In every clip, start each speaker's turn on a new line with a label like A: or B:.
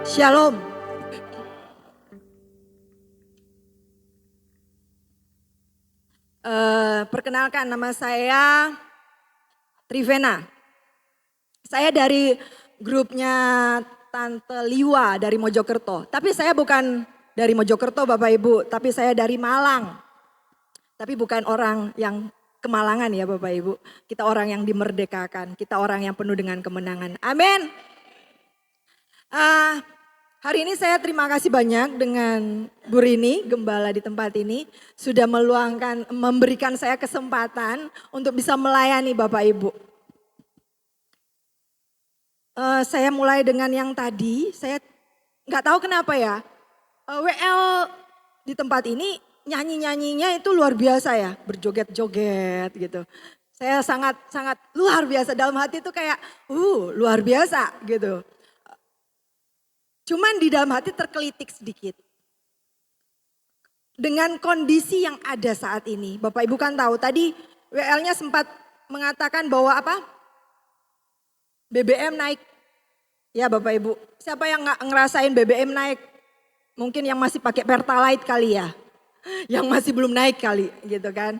A: Shalom. Perkenalkan, nama saya Trivena. Saya dari grupnya Tante Liwa dari Mojokerto. Tapi saya bukan dari Mojokerto Bapak Ibu, tapi saya dari Malang. Tapi bukan orang yang kemalangan ya Bapak Ibu. Kita orang yang dimerdekakan, kita orang yang penuh dengan kemenangan. Amin. Hari ini saya terima kasih banyak dengan Bu Rini, gembala di tempat ini, sudah memberikan saya kesempatan untuk bisa melayani Bapak Ibu. Saya mulai dengan yang tadi, saya nggak tahu kenapa ya, WL di tempat ini nyanyi-nyanyinya itu luar biasa ya, berjoget-joget gitu. Saya sangat luar biasa, dalam hati itu kayak luar biasa gitu. Cuman di dalam hati terkelitik sedikit. Dengan kondisi yang ada saat ini, Bapak Ibu kan tahu tadi WL-nya sempat mengatakan bahwa apa? BBM naik. Ya Bapak Ibu, siapa yang nggak ngerasain BBM naik? Mungkin yang masih pakai Pertalite kali ya. Yang masih belum naik kali gitu kan.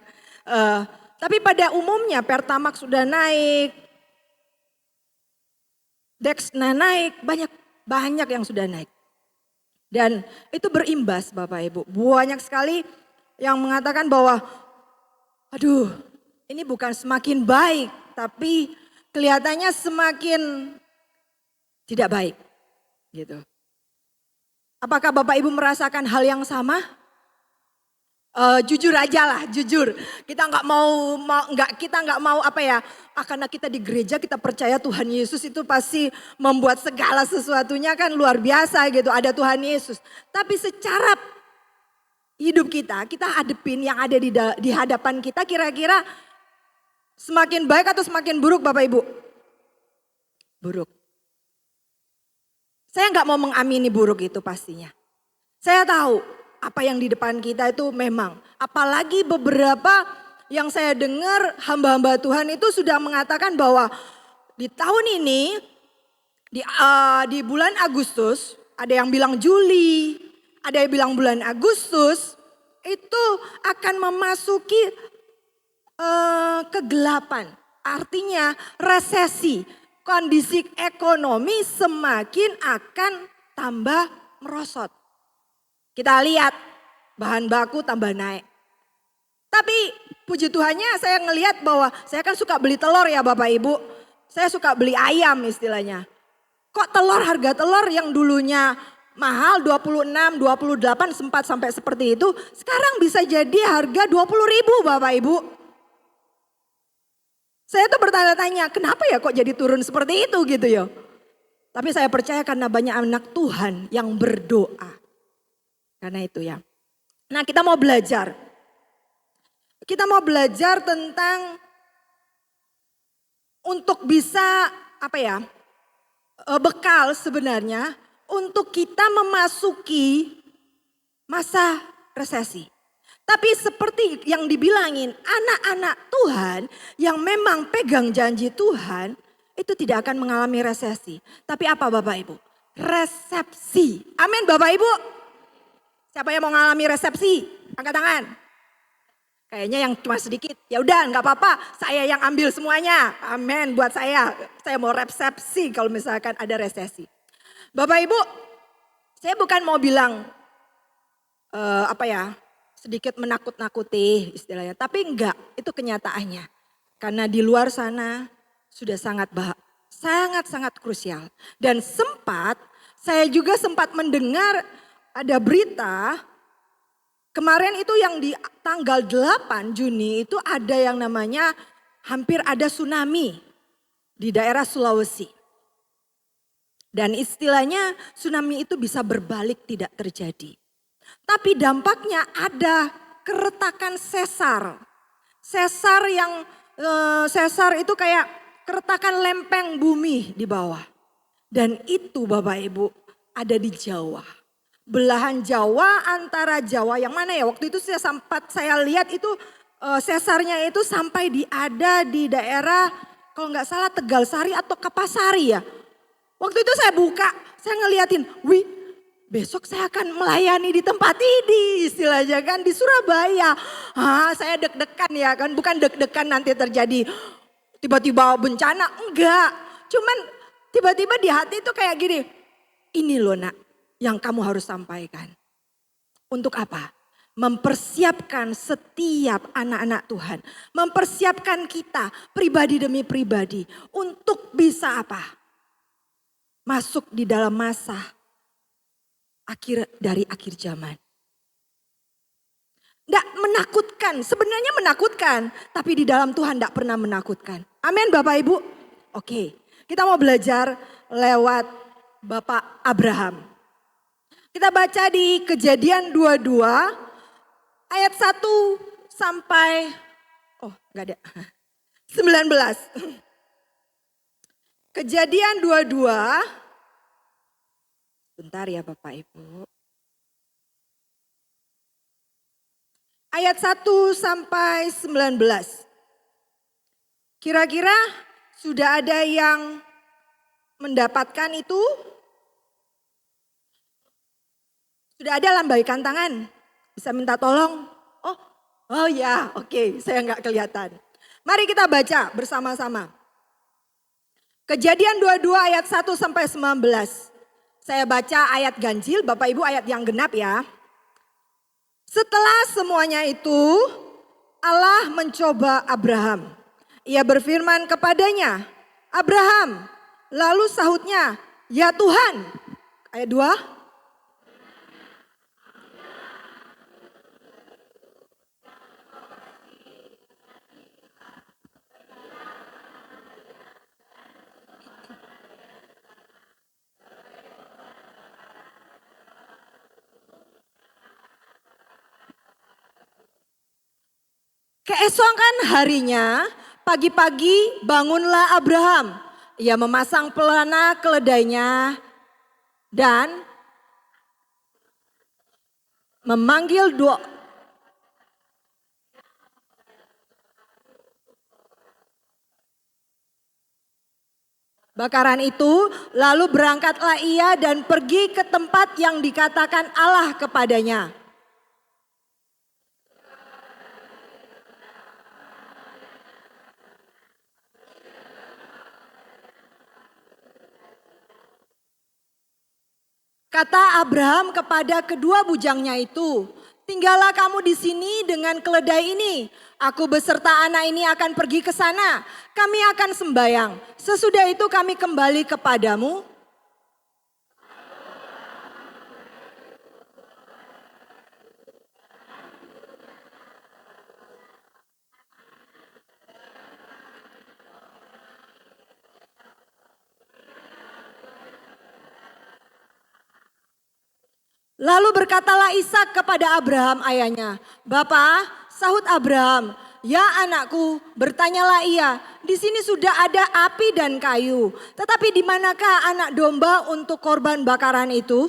A: Tapi pada umumnya Pertamax sudah naik. Dexna naik, banyak yang sudah naik. Dan itu berimbas Bapak Ibu. Banyak sekali yang mengatakan bahwa aduh ini bukan semakin baik tapi kelihatannya semakin tidak baik gitu. Apakah Bapak Ibu merasakan hal yang sama? Jujur aja lah, jujur. Kita nggak mau apa ya? Karena kita di gereja kita percaya Tuhan Yesus itu pasti membuat segala sesuatunya kan luar biasa gitu. Ada Tuhan Yesus. Tapi secara hidup kita hadepin yang ada di hadapan kita kira-kira semakin baik atau semakin buruk Bapak Ibu? Buruk. Saya nggak mau mengamini buruk itu pastinya. Saya tahu apa yang di depan kita itu memang. Apalagi beberapa yang saya dengar hamba-hamba Tuhan itu sudah mengatakan bahwa di tahun ini, di bulan Agustus, ada yang bilang Juli, ada yang bilang bulan Agustus, itu akan memasuki kegelapan. Artinya resesi, kondisi ekonomi semakin akan tambah merosot. Kita lihat bahan baku tambah naik. Tapi puji Tuhannya saya ngelihat bahwa saya kan suka beli telur ya Bapak Ibu. Saya suka beli ayam istilahnya. Kok harga telur yang dulunya mahal 26, 28 sempat sampai seperti itu. Sekarang bisa jadi harga 20.000 Bapak Ibu. Saya tuh bertanya-tanya kenapa ya kok jadi turun seperti itu gitu ya. Tapi saya percaya karena banyak anak Tuhan yang berdoa. Karena itu ya. Nah kita mau belajar. Kita mau belajar tentang untuk bisa bekal sebenarnya untuk kita memasuki masa resesi. Tapi seperti yang dibilangin anak-anak Tuhan yang memang pegang janji Tuhan itu tidak akan mengalami resesi. Tapi apa Bapak Ibu? Resepsi. Amin Bapak Ibu. Siapa yang mau mengalami resepsi? Angkat tangan. Kayaknya yang cuma sedikit. Ya udah nggak apa-apa. Saya yang ambil semuanya. Amin buat saya. Saya mau resepsi kalau misalkan ada resesi. Bapak Ibu, saya bukan mau bilang sedikit menakut-nakuti istilahnya. Tapi enggak, itu kenyataannya. Karena di luar sana sudah sangat krusial. Dan saya juga sempat mendengar ada berita kemarin itu yang di tanggal 8 Juni itu ada yang namanya hampir ada tsunami di daerah Sulawesi. Dan istilahnya tsunami itu bisa berbalik tidak terjadi. Tapi dampaknya ada keretakan sesar. Sesar itu kayak keretakan lempeng bumi di bawah. Dan itu Bapak Ibu ada di Jawa. Belahan Jawa antara Jawa yang mana ya? Waktu itu saya lihat itu sesarnya itu sampai ada di daerah kalau nggak salah Tegalsari atau Kapasari ya. Waktu itu saya buka, saya ngeliatin, wih besok saya akan melayani di tempat ini istilahnya kan di Surabaya. Saya deg-degan ya kan, bukan deg-degan nanti terjadi tiba-tiba bencana, enggak. Cuman tiba-tiba di hati itu kayak gini, ini loh nak yang kamu harus sampaikan. Untuk apa? Mempersiapkan setiap anak-anak Tuhan. Mempersiapkan kita pribadi demi pribadi. Untuk bisa apa? Masuk di dalam masa akhir zaman. Tidak menakutkan, sebenarnya menakutkan. Tapi di dalam Tuhan tidak pernah menakutkan. Amin Bapak Ibu. Oke, kita mau belajar lewat Bapak Abraham. Kita baca di Kejadian 22 ayat 1 sampai, enggak ada, 19. Kejadian 22. Bentar ya Bapak Ibu. Ayat 1 sampai 19. Kira-kira sudah ada yang mendapatkan itu? Sudah ada, lambaikan tangan. Bisa minta tolong? Oh ya, oke, saya nggak kelihatan. Mari kita baca bersama-sama. Kejadian 22 ayat 1 sampai 19. Saya baca ayat ganjil, Bapak Ibu ayat yang genap ya. Setelah semuanya itu, Allah mencoba Abraham. Ia berfirman kepadanya, Abraham, lalu sahutnya, ya Tuhan. Ayat 2. Keesokan harinya, pagi-pagi bangunlah Abraham. Ia memasang pelana keledainya dan memanggil dua. Bakaran itu, lalu berangkatlah ia dan pergi ke tempat yang dikatakan Allah kepadanya. Kata Abraham kepada kedua bujangnya itu, tinggallah kamu di sini dengan keledai ini. Aku beserta anak ini akan pergi ke sana. Kami akan sembahyang. Sesudah itu kami kembali kepadamu. Lalu berkatalah Ishak kepada Abraham ayahnya, Bapa, sahut Abraham, ya anakku, bertanyalah ia, di sini sudah ada api dan kayu, tetapi di manakah anak domba untuk korban bakaran itu?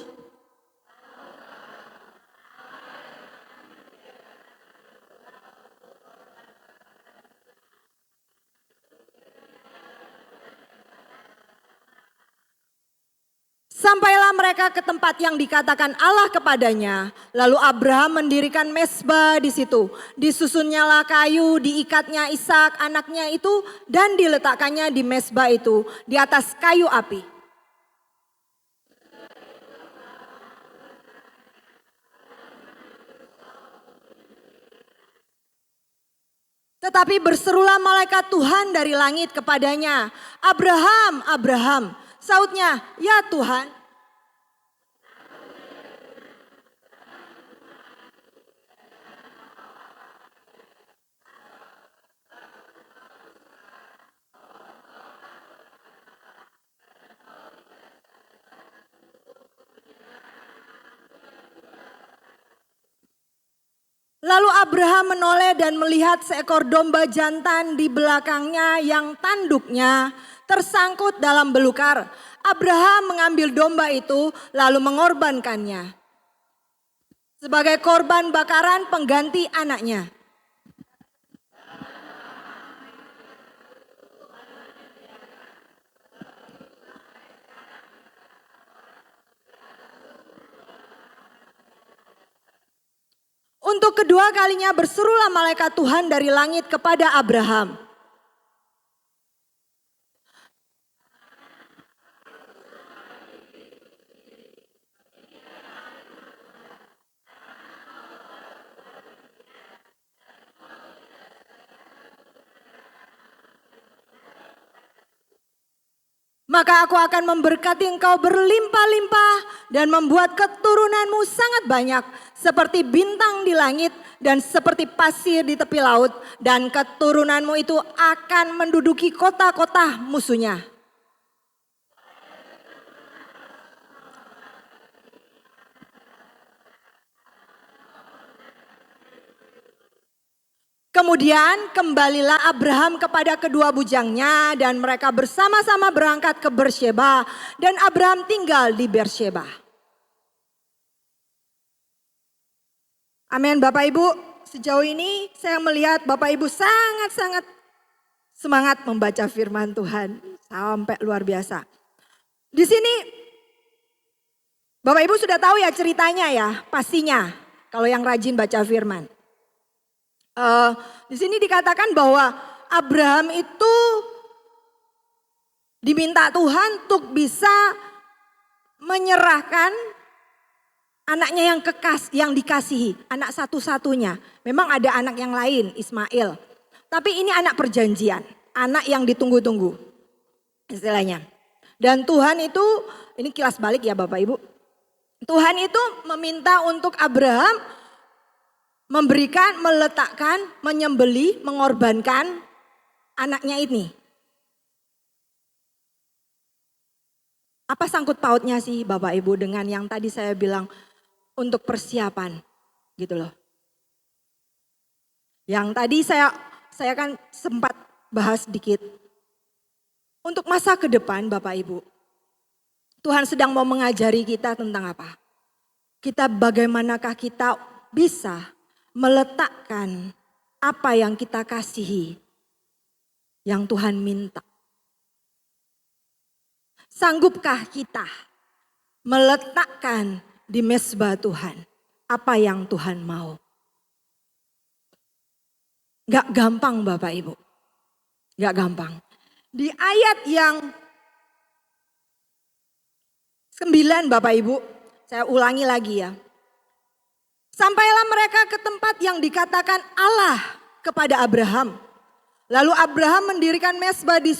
A: Sampailah mereka ke tempat yang dikatakan Allah kepadanya. Lalu Abraham mendirikan mezbah di situ. Disusunnyalah kayu, diikatnya Ishak anaknya itu dan diletakkannya di mezbah itu di atas kayu api. Tetapi berserulah malaikat Tuhan dari langit kepadanya, Abraham, Abraham. Sautnya, ya Tuhan. Lalu Abraham menoleh dan melihat seekor domba jantan di belakangnya yang tanduknya tersangkut dalam belukar. Abraham mengambil domba itu lalu mengorbankannya sebagai korban bakaran pengganti anaknya. Untuk kedua kalinya berserulah malaikat Tuhan dari langit kepada Abraham. Maka aku akan memberkati engkau berlimpah-limpah dan membuat keturunanmu sangat banyak seperti bintang di langit dan seperti pasir di tepi laut. Dan keturunanmu itu akan menduduki kota-kota musuhnya. Kemudian kembalilah Abraham kepada kedua bujangnya dan mereka bersama-sama berangkat ke Bersheba dan Abraham tinggal di Bersheba. Amin Bapak Ibu, sejauh ini saya melihat Bapak Ibu sangat-sangat semangat membaca firman Tuhan sampai luar biasa. Di sini Bapak Ibu sudah tahu ya ceritanya ya, pastinya kalau yang rajin baca firman. Di sini dikatakan bahwa Abraham itu diminta Tuhan untuk bisa menyerahkan anaknya yang dikasihi, anak satu-satunya. Memang ada anak yang lain, Ismail. Tapi ini anak perjanjian, anak yang ditunggu-tunggu istilahnya. Dan Tuhan itu, ini kilas balik ya Bapak Ibu. Tuhan itu meminta untuk Abraham memberikan, meletakkan, menyembelih, mengorbankan anaknya ini. Apa sangkut pautnya sih Bapak Ibu dengan yang tadi saya bilang untuk persiapan gitu loh. Yang tadi saya kan sempat bahas sedikit. Untuk masa ke depan Bapak Ibu, Tuhan sedang mau mengajari kita tentang apa? Bagaimanakah kita bisa meletakkan apa yang kita kasihi, yang Tuhan minta. Sanggupkah kita meletakkan di mezbah Tuhan apa yang Tuhan mau? Gak gampang Bapak Ibu, gak gampang. Di ayat yang 9 Bapak Ibu, saya ulangi lagi ya. Sampailah mereka ke tempat yang dikatakan Allah kepada Abraham. Lalu Abraham mendirikan mezbah di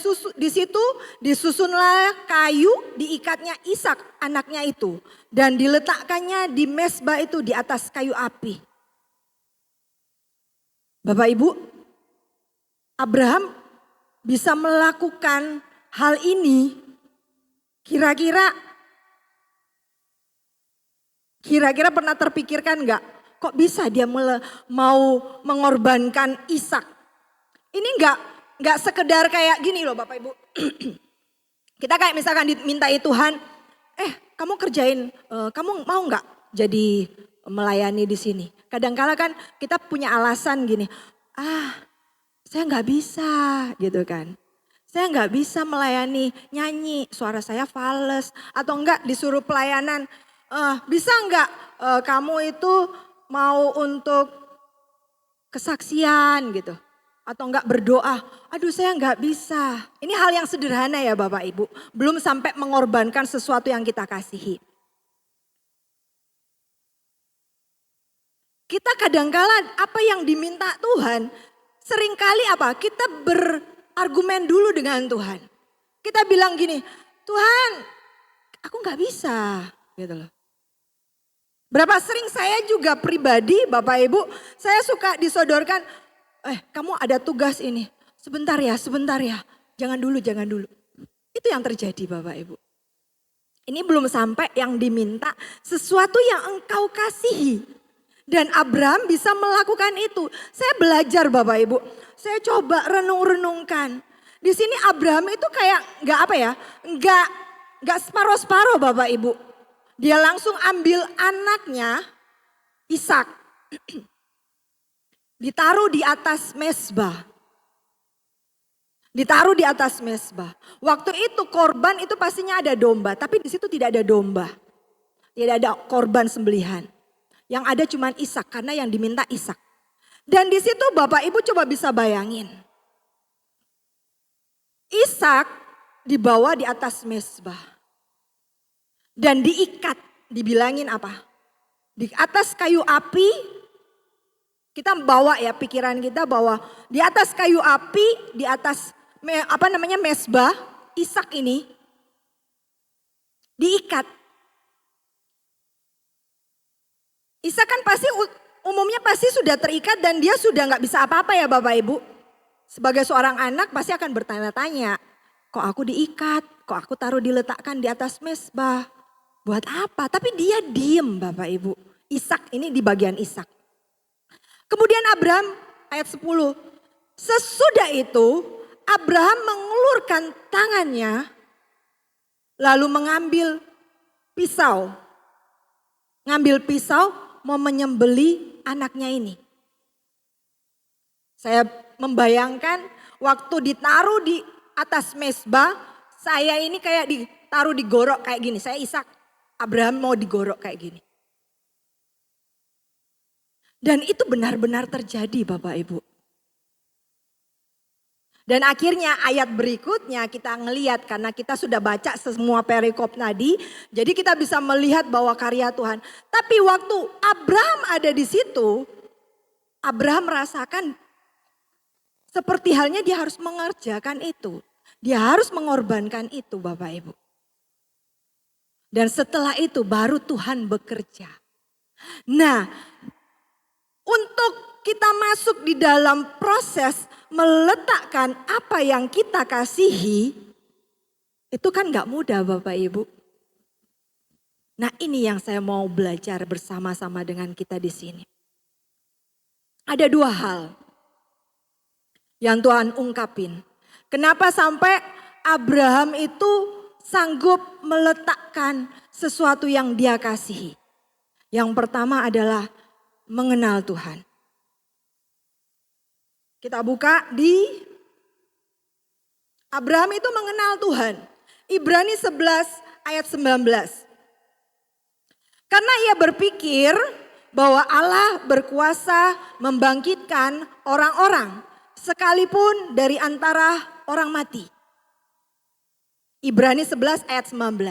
A: situ, disusunlah kayu, diikatnya Ishak anaknya itu. Dan diletakkannya di mezbah itu di atas kayu api. Bapak Ibu, Abraham bisa melakukan hal ini kira-kira pernah terpikirkan enggak? Kok bisa dia mau mengorbankan Ishak? Ini enggak sekedar kayak gini loh Bapak Ibu. Kita kayak misalkan dimintai Tuhan, kamu kerjain, kamu mau enggak jadi melayani di sini? Kadang-kala kan kita punya alasan gini, saya enggak bisa gitu kan. Saya enggak bisa melayani nyanyi, suara saya fales. Atau enggak disuruh pelayanan, bisa enggak kamu itu mau untuk kesaksian gitu. Atau enggak berdoa, aduh saya enggak bisa. Ini hal yang sederhana ya Bapak Ibu. Belum sampai mengorbankan sesuatu yang kita kasihi. Kita kadangkala apa yang diminta Tuhan, seringkali apa? Kita berargumen dulu dengan Tuhan. Kita bilang gini, Tuhan aku enggak bisa gitu loh. Berapa sering saya juga pribadi Bapak Ibu, saya suka disodorkan, kamu ada tugas ini, sebentar ya, jangan dulu. Itu yang terjadi Bapak Ibu. Ini belum sampai yang diminta sesuatu yang engkau kasihi. Dan Abraham bisa melakukan itu. Saya belajar Bapak Ibu, saya coba renung-renungkan. Di sini Abraham itu kayak enggak separuh-separuh Bapak Ibu. Dia langsung ambil anaknya Ishak. Ditaruh di atas mezbah. Waktu itu korban itu pastinya ada domba. Tapi di situ tidak ada domba. Tidak ada korban sembelihan. Yang ada cuman Ishak karena yang diminta Ishak. Dan di situ Bapak Ibu coba bisa bayangin. Ishak dibawa di atas mezbah. Dan diikat, dibilangin apa? Di atas kayu api, kita bawa ya pikiran kita bahwa di atas kayu api, di atas mezbah, Ishak ini diikat. Ishak kan pasti umumnya pasti sudah terikat dan dia sudah nggak bisa apa-apa ya Bapak Ibu. Sebagai seorang anak pasti akan bertanya-tanya, kok aku diikat, kok aku diletakkan di atas mezbah, buat apa? Tapi dia diem Bapak Ibu. Ishak ini di bagian Ishak. Kemudian Abraham ayat 10, sesudah itu Abraham mengulurkan tangannya lalu mengambil pisau. Ngambil pisau mau menyembeli anaknya ini. Saya membayangkan waktu ditaruh di atas mezbah, saya ini kayak ditaruh digorok kayak gini. Saya Ishak, Abraham mau digorok kayak gini. Dan itu benar-benar terjadi Bapak Ibu. Dan akhirnya ayat berikutnya kita ngelihat karena kita sudah baca semua perikop tadi. Jadi kita bisa melihat bahwa karya Tuhan. Tapi waktu Abraham ada di situ, Abraham merasakan seperti halnya dia harus mengerjakan itu. Dia harus mengorbankan itu Bapak Ibu. Dan setelah itu baru Tuhan bekerja. Nah, untuk kita masuk di dalam proses meletakkan apa yang kita kasihi, itu kan gak mudah Bapak Ibu. Nah ini yang saya mau belajar bersama-sama dengan kita di sini. Ada dua hal yang Tuhan ungkapin. Kenapa sampai Abraham itu sanggup meletakkan sesuatu yang dia kasihi. Yang pertama adalah mengenal Tuhan. Kita buka di Abraham itu mengenal Tuhan. Ibrani 11 ayat 19. Karena ia berpikir bahwa Allah berkuasa membangkitkan orang-orang sekalipun dari antara orang mati. Ibrani 11 ayat 19.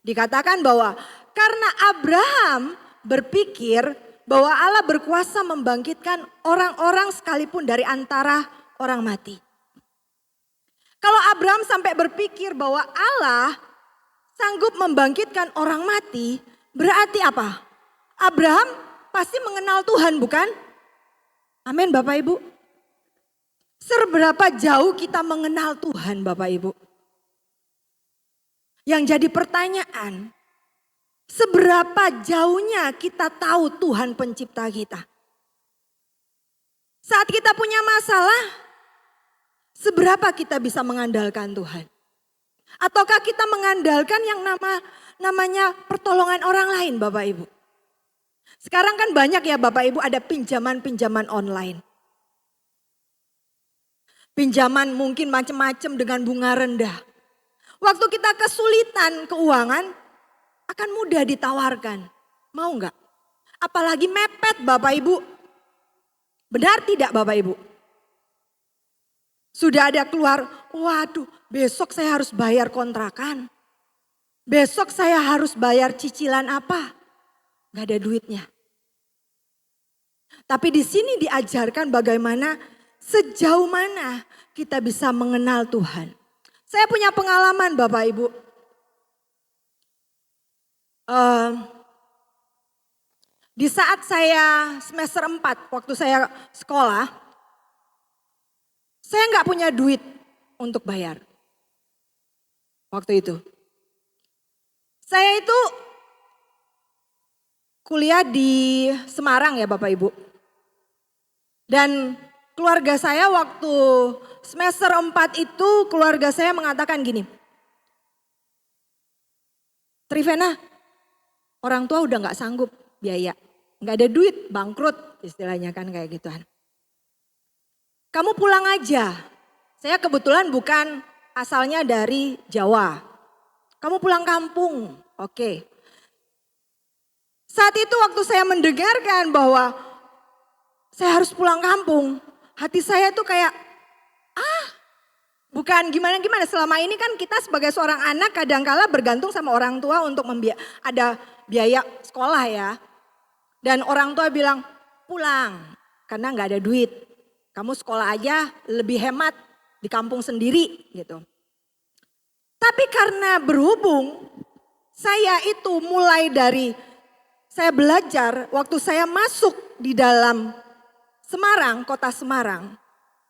A: Dikatakan bahwa karena Abraham berpikir bahwa Allah berkuasa membangkitkan orang-orang sekalipun dari antara orang mati. Kalau Abraham sampai berpikir bahwa Allah sanggup membangkitkan orang mati, berarti apa? Abraham pasti mengenal Tuhan bukan? Amin Bapak Ibu. Seberapa jauh kita mengenal Tuhan Bapak Ibu? Yang jadi pertanyaan, seberapa jauhnya kita tahu Tuhan pencipta kita? Saat kita punya masalah, seberapa kita bisa mengandalkan Tuhan? Ataukah kita mengandalkan yang namanya pertolongan orang lain Bapak Ibu? Sekarang kan banyak ya Bapak Ibu ada pinjaman-pinjaman online. Pinjaman mungkin macam-macam dengan bunga rendah. Waktu kita kesulitan keuangan, akan mudah ditawarkan. Mau enggak? Apalagi mepet Bapak Ibu. Benar tidak Bapak Ibu? Sudah ada keluar, waduh besok saya harus bayar kontrakan. Besok saya harus bayar cicilan apa? Gak ada duitnya. Tapi di sini diajarkan bagaimana sejauh mana kita bisa mengenal Tuhan. Saya punya pengalaman Bapak Ibu. Di saat saya semester 4 waktu saya sekolah, saya nggak punya duit untuk bayar. Waktu itu. Saya itu kuliah di Semarang ya Bapak Ibu. Dan keluarga saya waktu semester 4 itu keluarga saya mengatakan gini. Trivena, orang tua udah gak sanggup biaya. Gak ada duit, bangkrut istilahnya kan kayak gituan. Kamu pulang aja. Saya kebetulan bukan asalnya dari Jawa. Kamu pulang kampung, oke. Saat itu waktu saya mendengarkan bahwa saya harus pulang kampung, hati saya tuh kayak, bukan gimana-gimana. Selama ini kan kita sebagai seorang anak kadangkala bergantung sama orang tua untuk ada biaya sekolah ya. Dan orang tua bilang pulang karena nggak ada duit. Kamu sekolah aja lebih hemat di kampung sendiri gitu. Tapi karena berhubung saya itu mulai dari saya belajar waktu saya masuk di dalam Semarang, kota Semarang.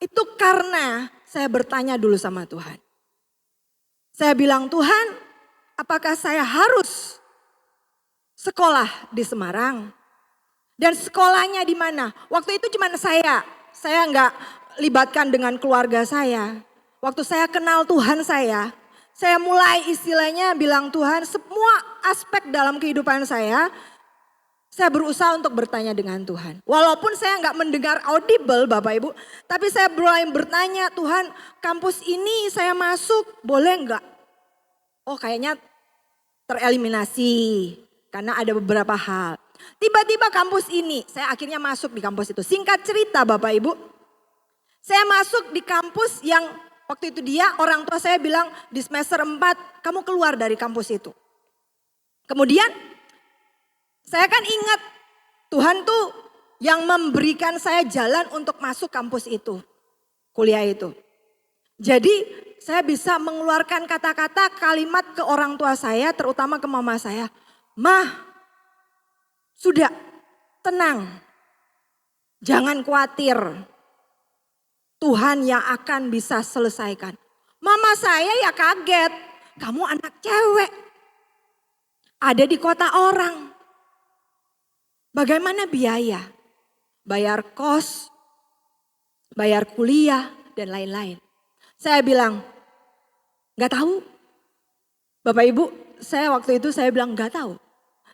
A: Itu karena saya bertanya dulu sama Tuhan. Saya bilang, Tuhan, apakah saya harus sekolah di Semarang? Dan sekolahnya di mana? Waktu itu cuma saya nggak libatkan dengan keluarga saya. Waktu saya kenal Tuhan saya mulai istilahnya bilang Tuhan, semua aspek dalam kehidupan saya berusaha untuk bertanya dengan Tuhan. Walaupun saya nggak mendengar audible Bapak Ibu, tapi saya mulai bertanya, Tuhan kampus ini saya masuk boleh nggak? Oh kayaknya tereliminasi karena ada beberapa hal. Tiba-tiba kampus ini, saya akhirnya masuk di kampus itu. Singkat cerita Bapak Ibu, saya masuk di kampus yang waktu itu orang tua saya bilang di semester 4 kamu keluar dari kampus itu. Kemudian saya kan ingat Tuhan tuh yang memberikan saya jalan untuk masuk kampus itu, kuliah itu. Jadi saya bisa mengeluarkan kata-kata kalimat ke orang tua saya, terutama ke mama saya. Mah, sudah tenang, jangan khawatir. Tuhan yang akan bisa selesaikan. Mama saya ya kaget, kamu anak cewek, ada di kota orang. Bagaimana biaya? Bayar kos, bayar kuliah, dan lain-lain. Saya bilang, gak tahu. Bapak Ibu, saya waktu itu saya bilang gak tahu.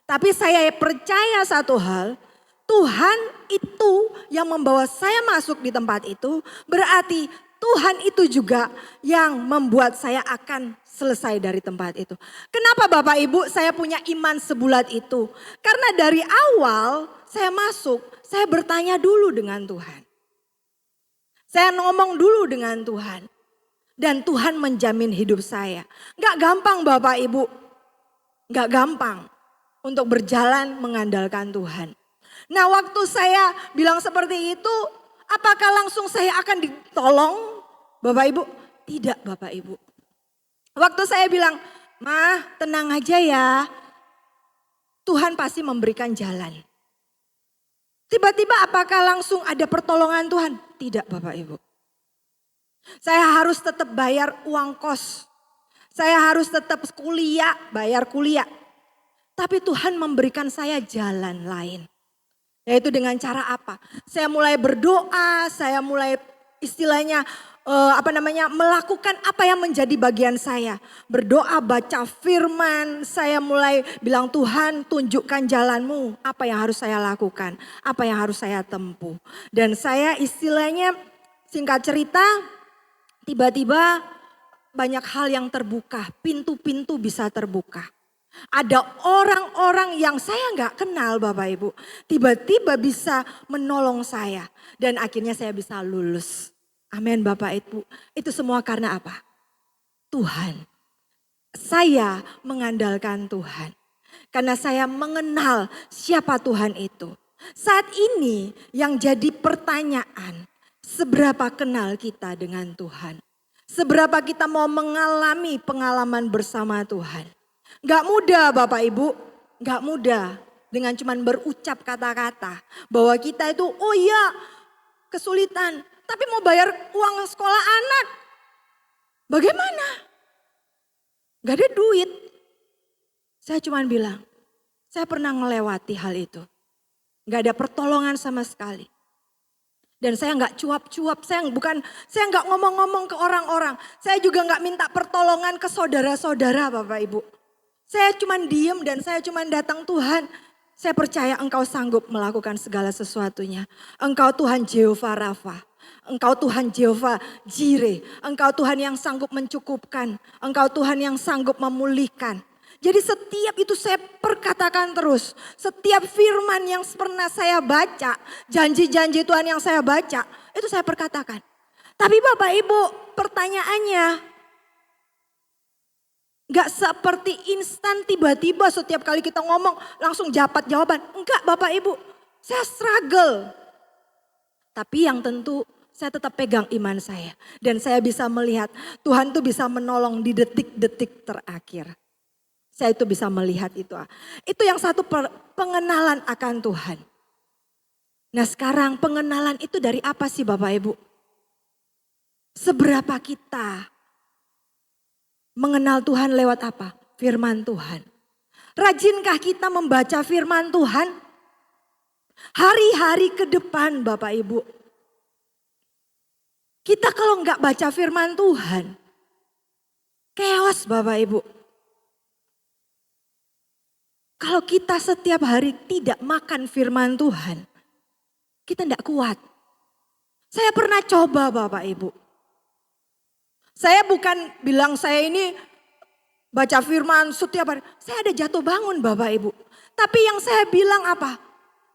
A: Tapi saya percaya satu hal, Tuhan itu yang membawa saya masuk di tempat itu, berarti Tuhan itu juga yang membuat saya akan selesai dari tempat itu. Kenapa Bapak Ibu saya punya iman sebulat itu? Karena dari awal saya masuk, saya bertanya dulu dengan Tuhan. Saya ngomong dulu dengan Tuhan. Dan Tuhan menjamin hidup saya. Gak gampang Bapak Ibu. Gak gampang untuk berjalan mengandalkan Tuhan. Nah waktu saya bilang seperti itu, apakah langsung saya akan ditolong Bapak Ibu? Tidak Bapak Ibu. Waktu saya bilang, Mah tenang aja ya, Tuhan pasti memberikan jalan. Tiba-tiba apakah langsung ada pertolongan Tuhan? Tidak Bapak Ibu. Saya harus tetap bayar uang kos. Saya harus tetap kuliah, bayar kuliah. Tapi Tuhan memberikan saya jalan lain. Yaitu dengan cara apa? Saya mulai berdoa, saya mulai istilahnya melakukan apa yang menjadi bagian saya. Berdoa, baca firman, saya mulai bilang Tuhan tunjukkan jalanmu. Apa yang harus saya lakukan, apa yang harus saya tempuh. Dan saya istilahnya singkat cerita tiba-tiba banyak hal yang terbuka, pintu-pintu bisa terbuka. Ada orang-orang yang saya nggak kenal Bapak Ibu, tiba-tiba bisa menolong saya dan akhirnya saya bisa lulus. Amin Bapak Ibu. Itu semua karena apa? Tuhan. Saya mengandalkan Tuhan. Karena saya mengenal siapa Tuhan itu. Saat ini yang jadi pertanyaan, seberapa kenal kita dengan Tuhan? Seberapa kita mau mengalami pengalaman bersama Tuhan? Gak mudah Bapak Ibu, gak mudah dengan cuman berucap kata-kata bahwa kita itu oh iya kesulitan, tapi mau bayar uang sekolah anak. Bagaimana? Gak ada duit. Saya cuman bilang, saya pernah melewati hal itu. Gak ada pertolongan sama sekali. Dan saya nggak cuap-cuap, saya nggak ngomong-ngomong ke orang-orang. Saya juga nggak minta pertolongan ke saudara-saudara Bapak Ibu. Saya cuma diem dan saya cuma datang Tuhan. Saya percaya Engkau sanggup melakukan segala sesuatunya. Engkau Tuhan Jehovah Rafa. Engkau Tuhan Jehovah Jireh. Engkau Tuhan yang sanggup mencukupkan. Engkau Tuhan yang sanggup memulihkan. Jadi setiap itu saya perkatakan terus. Setiap firman yang pernah saya baca, janji-janji Tuhan yang saya baca, itu saya perkatakan. Tapi Bapak Ibu, pertanyaannya, gak seperti instan tiba-tiba setiap kali kita ngomong langsung dapat jawaban. Enggak Bapak Ibu, saya struggle. Tapi yang tentu saya tetap pegang iman saya. Dan saya bisa melihat Tuhan tuh bisa menolong di detik-detik terakhir. Saya itu bisa melihat itu. Itu yang satu pengenalan akan Tuhan. Nah sekarang pengenalan itu dari apa sih Bapak Ibu? Seberapa kita mengenal Tuhan lewat apa? Firman Tuhan. Rajinkah kita membaca firman Tuhan? Hari-hari ke depan Bapak Ibu. Kita kalau nggak baca firman Tuhan, chaos Bapak Ibu. Kalau kita setiap hari tidak makan firman Tuhan, kita tidak kuat. Saya pernah coba Bapak Ibu. Saya bukan bilang saya ini baca firman setiap hari. Saya ada jatuh bangun Bapak Ibu. Tapi yang saya bilang apa?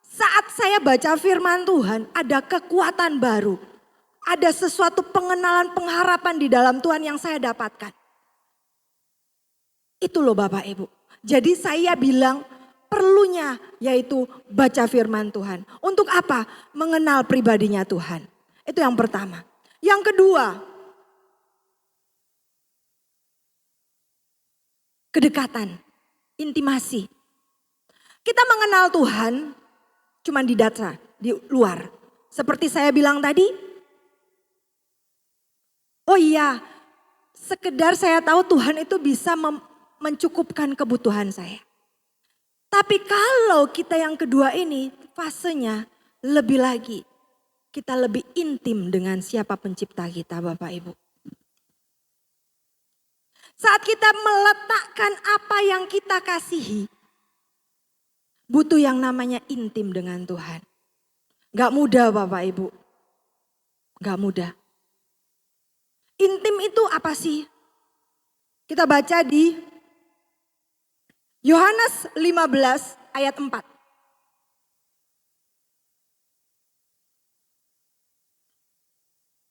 A: Saat saya baca firman Tuhan ada kekuatan baru. Ada sesuatu pengenalan pengharapan di dalam Tuhan yang saya dapatkan. Itu loh Bapak Ibu. Jadi saya bilang perlunya yaitu baca firman Tuhan. Untuk apa? Mengenal pribadinya Tuhan. Itu yang pertama. Yang kedua, kedekatan, intimasi. Kita mengenal Tuhan cuma di data, di luar. Seperti saya bilang tadi, oh iya, sekedar saya tahu Tuhan itu bisa mencukupkan kebutuhan saya. Tapi kalau kita yang kedua ini fasenya lebih lagi. Kita lebih intim dengan siapa pencipta kita Bapak Ibu. Saat kita meletakkan apa yang kita kasihi. Butuh yang namanya intim dengan Tuhan. Gak mudah Bapak Ibu. Gak mudah. Intim itu apa sih? Kita baca di Yohanes 15 ayat 4.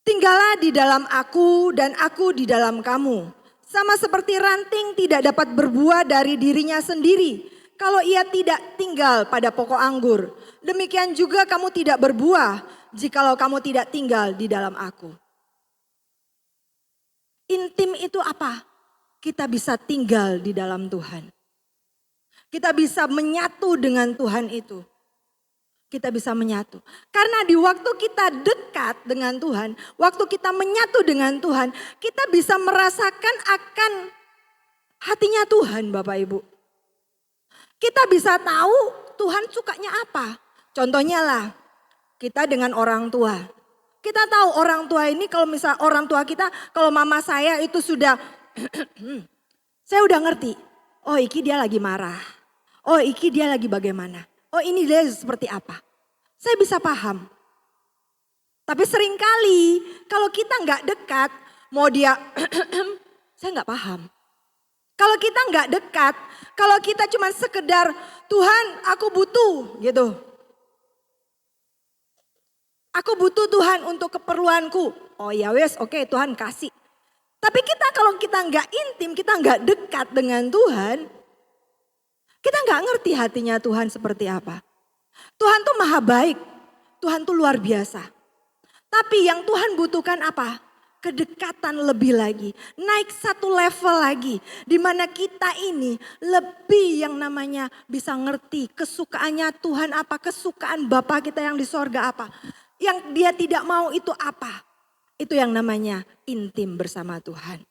A: Tinggallah di dalam aku dan aku di dalam kamu. Sama seperti ranting tidak dapat berbuah dari dirinya sendiri kalau ia tidak tinggal pada pokok anggur. Demikian juga kamu tidak berbuah jikalau kamu tidak tinggal di dalam aku. Intim itu apa? Kita bisa tinggal di dalam Tuhan. Kita bisa menyatu dengan Tuhan itu. Kita bisa menyatu. Karena di waktu kita dekat dengan Tuhan, waktu kita menyatu dengan Tuhan, kita bisa merasakan akan hatinya Tuhan Bapak Ibu. Kita bisa tahu Tuhan sukanya apa. Contohnya lah, kita dengan orang tua. Kita tahu orang tua ini kalau misal orang tua kita, kalau mama saya itu sudah, saya udah ngerti. Oh iki dia lagi marah. Oh iki dia lagi bagaimana. Oh ini dia seperti apa. Saya bisa paham. Tapi seringkali kalau kita nggak dekat, mau dia, saya nggak paham. Kalau kita nggak dekat, kalau kita cuma sekedar Tuhan aku butuh gitu. Aku butuh Tuhan untuk keperluanku. Oh ya wes oke Tuhan kasih. Tapi kalau kita nggak intim, kita nggak dekat dengan Tuhan. Kita nggak ngerti hatinya Tuhan seperti apa. Tuhan tuh maha baik. Tuhan tuh luar biasa. Tapi yang Tuhan butuhkan apa? Kedekatan lebih lagi. Naik satu level lagi. Dimana kita ini lebih yang namanya bisa ngerti kesukaannya Tuhan apa. Kesukaan Bapa kita yang di sorga apa. Yang dia tidak mau itu apa. Itu yang namanya intim bersama Tuhan.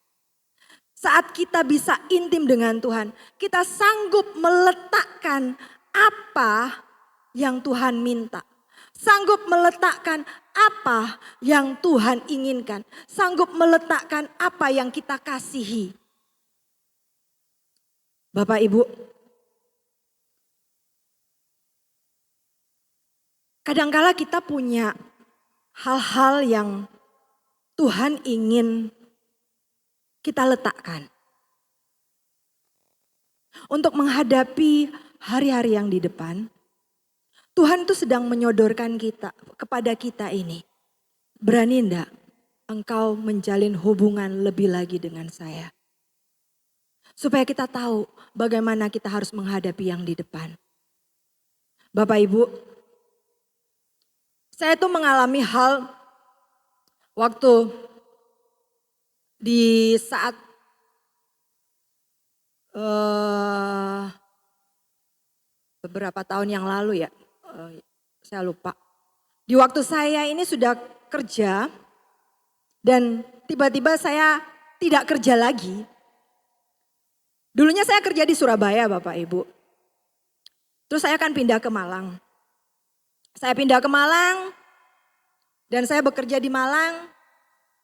A: Saat kita bisa intim dengan Tuhan, kita sanggup meletakkan apa yang Tuhan minta. Sanggup meletakkan apa yang Tuhan inginkan. Sanggup meletakkan apa yang kita kasihi. Bapak Ibu, kadangkala kita punya hal-hal yang Tuhan ingin kita letakkan. untuk menghadapi hari-hari yang di depan, Tuhan tuh sedang menyodorkan kita kepada kita ini. Berani enggak engkau menjalin hubungan lebih lagi dengan saya? Supaya kita tahu bagaimana kita harus menghadapi yang di depan. Bapak Ibu, saya tuh mengalami hal waktu di saat beberapa tahun yang lalu ya, saya lupa. Di waktu saya ini sudah kerja dan tiba-tiba saya tidak kerja lagi. Dulunya saya kerja di Surabaya Bapak Ibu. Terus saya akan pindah ke Malang. Saya pindah ke Malang dan saya bekerja di Malang.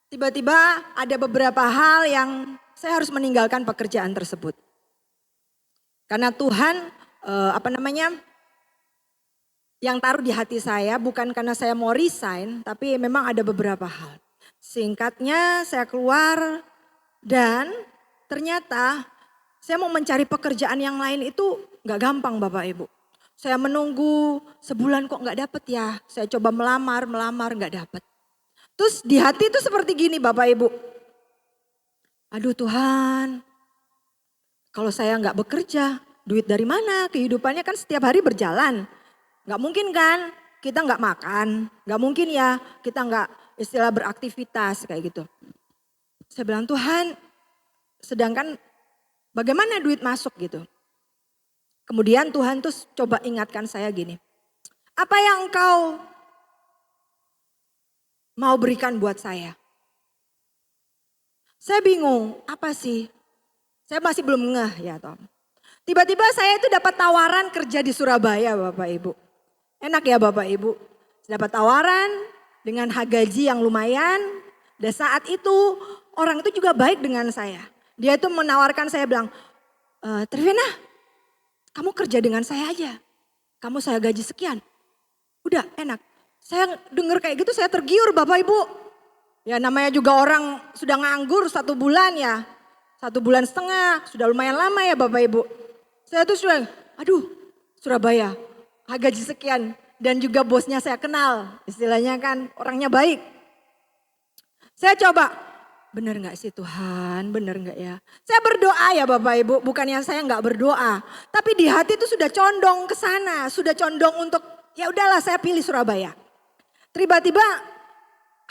A: Tiba-tiba ada beberapa hal yang saya harus meninggalkan pekerjaan tersebut. Karena Tuhan yang taruh di hati saya bukan karena saya mau resign, tapi memang ada beberapa hal. Singkatnya saya keluar dan ternyata saya mau mencari pekerjaan yang lain itu gak gampang Bapak Ibu. Saya menunggu sebulan kok gak dapet ya. Saya coba melamar gak dapet. Terus di hati itu seperti gini Bapak Ibu. Aduh Tuhan, kalau saya gak bekerja, duit dari mana? Kehidupannya kan setiap hari berjalan. Gak mungkin kan kita gak makan. Gak mungkin ya kita gak istilah beraktivitas kayak gitu. Saya bilang Tuhan, sedangkan bagaimana duit masuk gitu. Kemudian Tuhan tuh coba ingatkan saya gini. Apa yang engkau mau berikan buat saya? Saya bingung, apa sih? Saya masih belum ngeh ya Tom. Tiba-tiba saya itu dapat tawaran kerja di Surabaya Bapak Ibu. Enak ya Bapak Ibu. Dapat tawaran dengan gaji yang lumayan. Dan saat itu orang itu juga baik dengan saya. Dia itu menawarkan saya bilang, Trivena kamu kerja dengan saya aja. Kamu saya gaji sekian. Udah enak. Saya dengar kayak gitu saya tergiur Bapak Ibu. Ya namanya juga orang sudah nganggur 1 bulan ya. 1,5 bulan sudah lumayan lama ya Bapak Ibu. Saya tuh sudah aduh Surabaya gaji sekian. Dan juga bosnya saya kenal. Istilahnya kan orangnya baik. Saya coba. Benar gak sih Tuhan, benar gak ya? Saya berdoa ya Bapak Ibu, bukannya saya gak berdoa. Tapi di hati itu sudah condong ke sana, sudah condong untuk ya udahlah saya pilih Surabaya. Tiba-tiba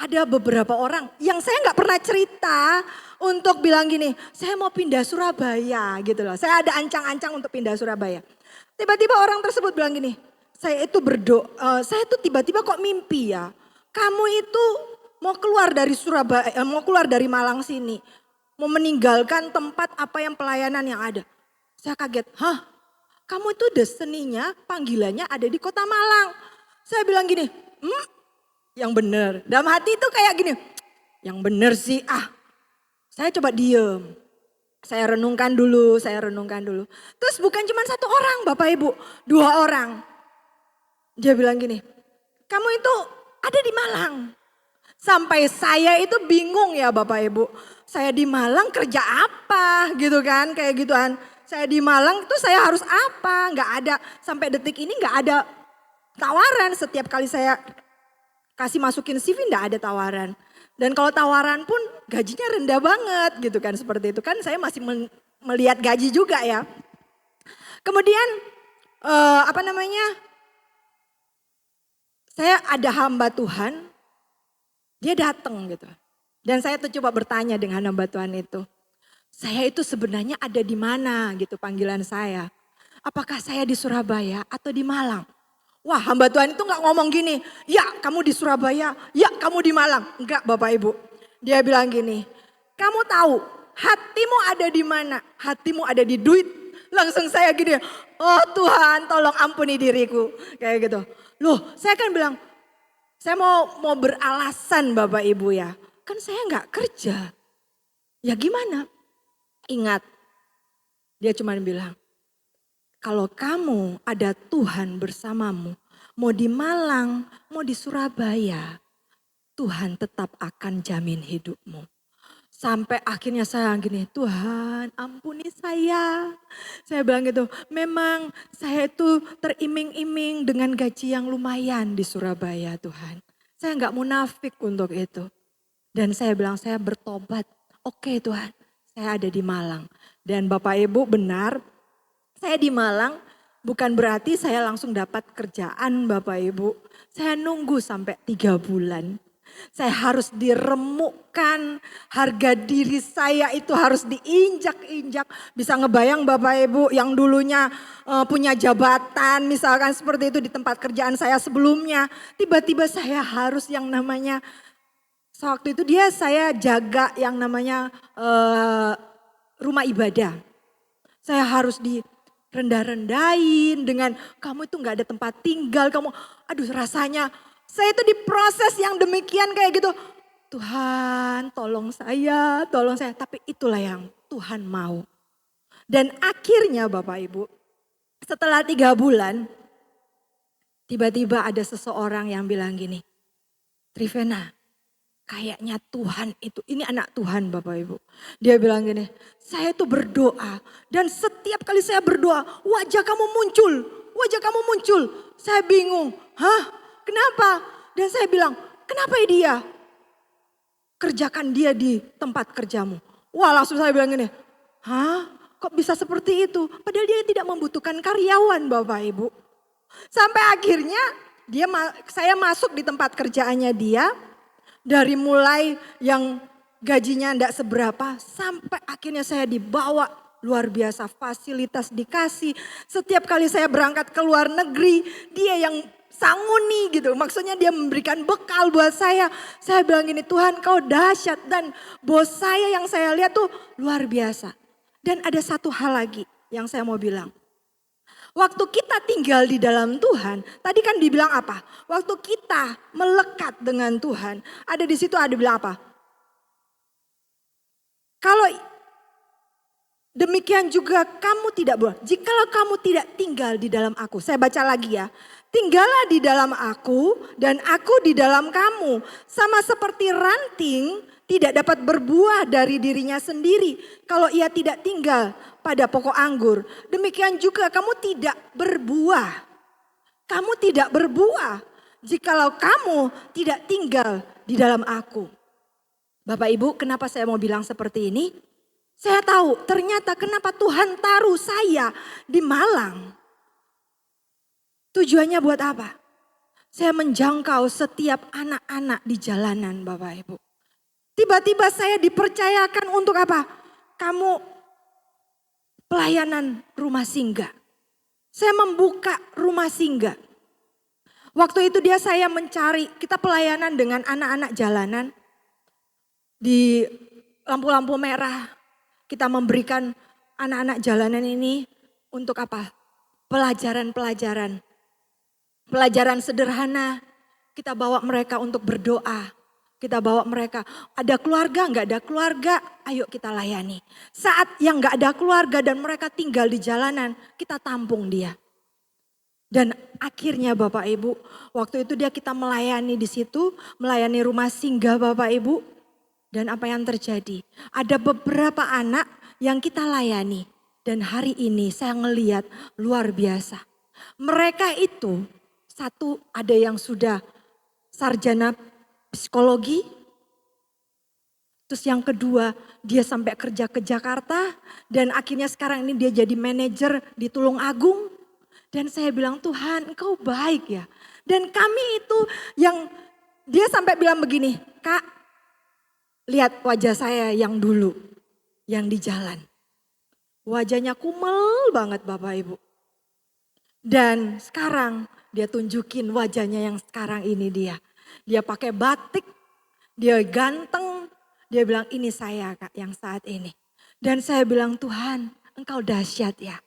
A: ada beberapa orang yang saya gak pernah cerita untuk bilang gini, saya mau pindah Surabaya gitu loh. Saya ada ancang-ancang untuk pindah Surabaya. Tiba-tiba orang tersebut bilang gini, saya itu berdoa, saya tuh tiba-tiba kok mimpi ya. Kamu itu mau keluar dari Surabaya, mau keluar dari Malang sini. Mau meninggalkan tempat apa yang pelayanan yang ada. Saya kaget, hah kamu itu destininya, panggilannya ada di kota Malang. Saya bilang gini, yang bener. Dalam hati itu kayak gini, yang bener sih Saya coba diem. Saya renungkan dulu. Terus bukan cuma 1 orang Bapak Ibu, 2 orang. Dia bilang gini, kamu itu ada di Malang. Sampai saya itu bingung ya Bapak Ibu. Saya di Malang kerja apa gitu kan, kayak gituan. Saya di Malang itu saya harus apa, gak ada sampai detik ini gak ada tawaran. Setiap kali saya kasih masukin CV gak ada tawaran. Dan kalau tawaran pun gajinya rendah banget gitu kan, seperti itu kan saya masih melihat gaji juga ya. Kemudian saya ada hamba Tuhan. Dia datang gitu. Dan saya tuh coba bertanya dengan hamba Tuhan itu. Saya itu sebenarnya ada di mana gitu panggilan saya. Apakah saya di Surabaya atau di Malang? Wah hamba Tuhan itu gak ngomong gini. Ya kamu di Surabaya, ya kamu di Malang. Enggak Bapak Ibu. Dia bilang gini. Kamu tahu hatimu ada di mana? Hatimu ada di duit. Langsung saya gini. Oh Tuhan tolong ampuni diriku. Kayak gitu. Loh saya kan bilang. Saya mau beralasan Bapak Ibu ya. Kan saya gak kerja. Ya gimana? Ingat. Dia cuma bilang. Kalau kamu ada Tuhan bersamamu. Mau di Malang, mau di Surabaya. Tuhan tetap akan jamin hidupmu. Sampai akhirnya saya gini, Tuhan ampuni saya. Saya bilang gitu, memang saya itu teriming-iming dengan gaji yang lumayan di Surabaya Tuhan. Saya nggak munafik untuk itu. Dan saya bilang saya bertobat, oke Tuhan saya ada di Malang. Dan Bapak Ibu benar, saya di Malang bukan berarti saya langsung dapat kerjaan Bapak Ibu. Saya nunggu sampai 3 bulan. Saya harus diremukkan, harga diri saya itu harus diinjak-injak. Bisa ngebayang Bapak Ibu yang dulunya punya jabatan misalkan seperti itu di tempat kerjaan saya sebelumnya. Tiba-tiba saya harus yang namanya, waktu itu saya jaga yang namanya rumah ibadah. Saya harus direndah-rendahin dengan kamu itu gak ada tempat tinggal, kamu aduh rasanya. Saya itu diproses yang demikian kayak gitu. Tuhan tolong saya, tolong saya. Tapi itulah yang Tuhan mau. Dan akhirnya Bapak Ibu, setelah 3 bulan, tiba-tiba ada seseorang yang bilang gini, Trivena, kayaknya Tuhan itu, ini anak Tuhan Bapak Ibu. Dia bilang gini, saya itu berdoa dan setiap kali saya berdoa, wajah kamu muncul, wajah kamu muncul. Saya bingung, kenapa? Dan saya bilang, kenapa dia? Kerjakan dia di tempat kerjamu. Wah langsung saya bilang gini, kok bisa seperti itu? Padahal dia tidak membutuhkan karyawan Bapak Ibu. Sampai akhirnya saya masuk di tempat kerjaannya dia. Dari mulai yang gajinya tidak seberapa sampai akhirnya saya dibawa. Luar biasa fasilitas dikasih. Setiap kali saya berangkat ke luar negeri dia yang sanguni gitu. Maksudnya dia memberikan bekal buat saya. Saya bilang gini, Tuhan kau dahsyat. Dan bos saya yang saya lihat tuh luar biasa. Dan ada satu hal lagi yang saya mau bilang. Waktu kita tinggal di dalam Tuhan, tadi kan dibilang apa? Waktu kita melekat dengan Tuhan, ada di situ ada bilang apa? Kalau demikian juga kamu tidak boleh. Jikalau kamu tidak tinggal di dalam aku. Saya baca lagi ya. Tinggallah di dalam aku dan aku di dalam kamu. Sama seperti ranting tidak dapat berbuah dari dirinya sendiri. Kalau ia tidak tinggal pada pokok anggur. Demikian juga kamu tidak berbuah. Kamu tidak berbuah. Jikalau kamu tidak tinggal di dalam aku. Bapak Ibu kenapa saya mau bilang seperti ini? Saya tahu ternyata kenapa Tuhan taruh saya di Malang. Tujuannya buat apa? Saya menjangkau setiap anak-anak di jalanan Bapak Ibu. Tiba-tiba saya dipercayakan untuk apa? Kamu pelayanan rumah singgah. Saya membuka rumah singgah. Waktu itu saya mencari, kita pelayanan dengan anak-anak jalanan. Di lampu-lampu merah. Kita memberikan anak-anak jalanan ini untuk apa? Pelajaran-pelajaran. Pelajaran sederhana. Kita bawa mereka untuk berdoa. Kita bawa mereka, ada keluarga, nggak ada keluarga, ayo kita layani. Saat yang nggak ada keluarga dan mereka tinggal di jalanan, kita tampung dia. Dan akhirnya Bapak Ibu, waktu itu kita melayani di situ, melayani rumah singgah Bapak Ibu. Dan apa yang terjadi? Ada beberapa anak yang kita layani. Dan hari ini saya ngelihat luar biasa. Mereka itu, satu ada yang sudah sarjana psikologi. Terus yang kedua dia sampai kerja ke Jakarta. Dan akhirnya sekarang ini dia jadi manajer di Tulung Agung. Dan saya bilang Tuhan engkau baik ya. Dan kami itu yang dia sampai bilang begini, Kak lihat wajah saya yang dulu, yang di jalan. Wajahnya kumel banget Bapak Ibu. Dan sekarang dia tunjukin wajahnya yang sekarang ini dia. Dia pakai batik, dia ganteng. Dia bilang ini saya Kak yang saat ini. Dan saya bilang Tuhan engkau dahsyat ya.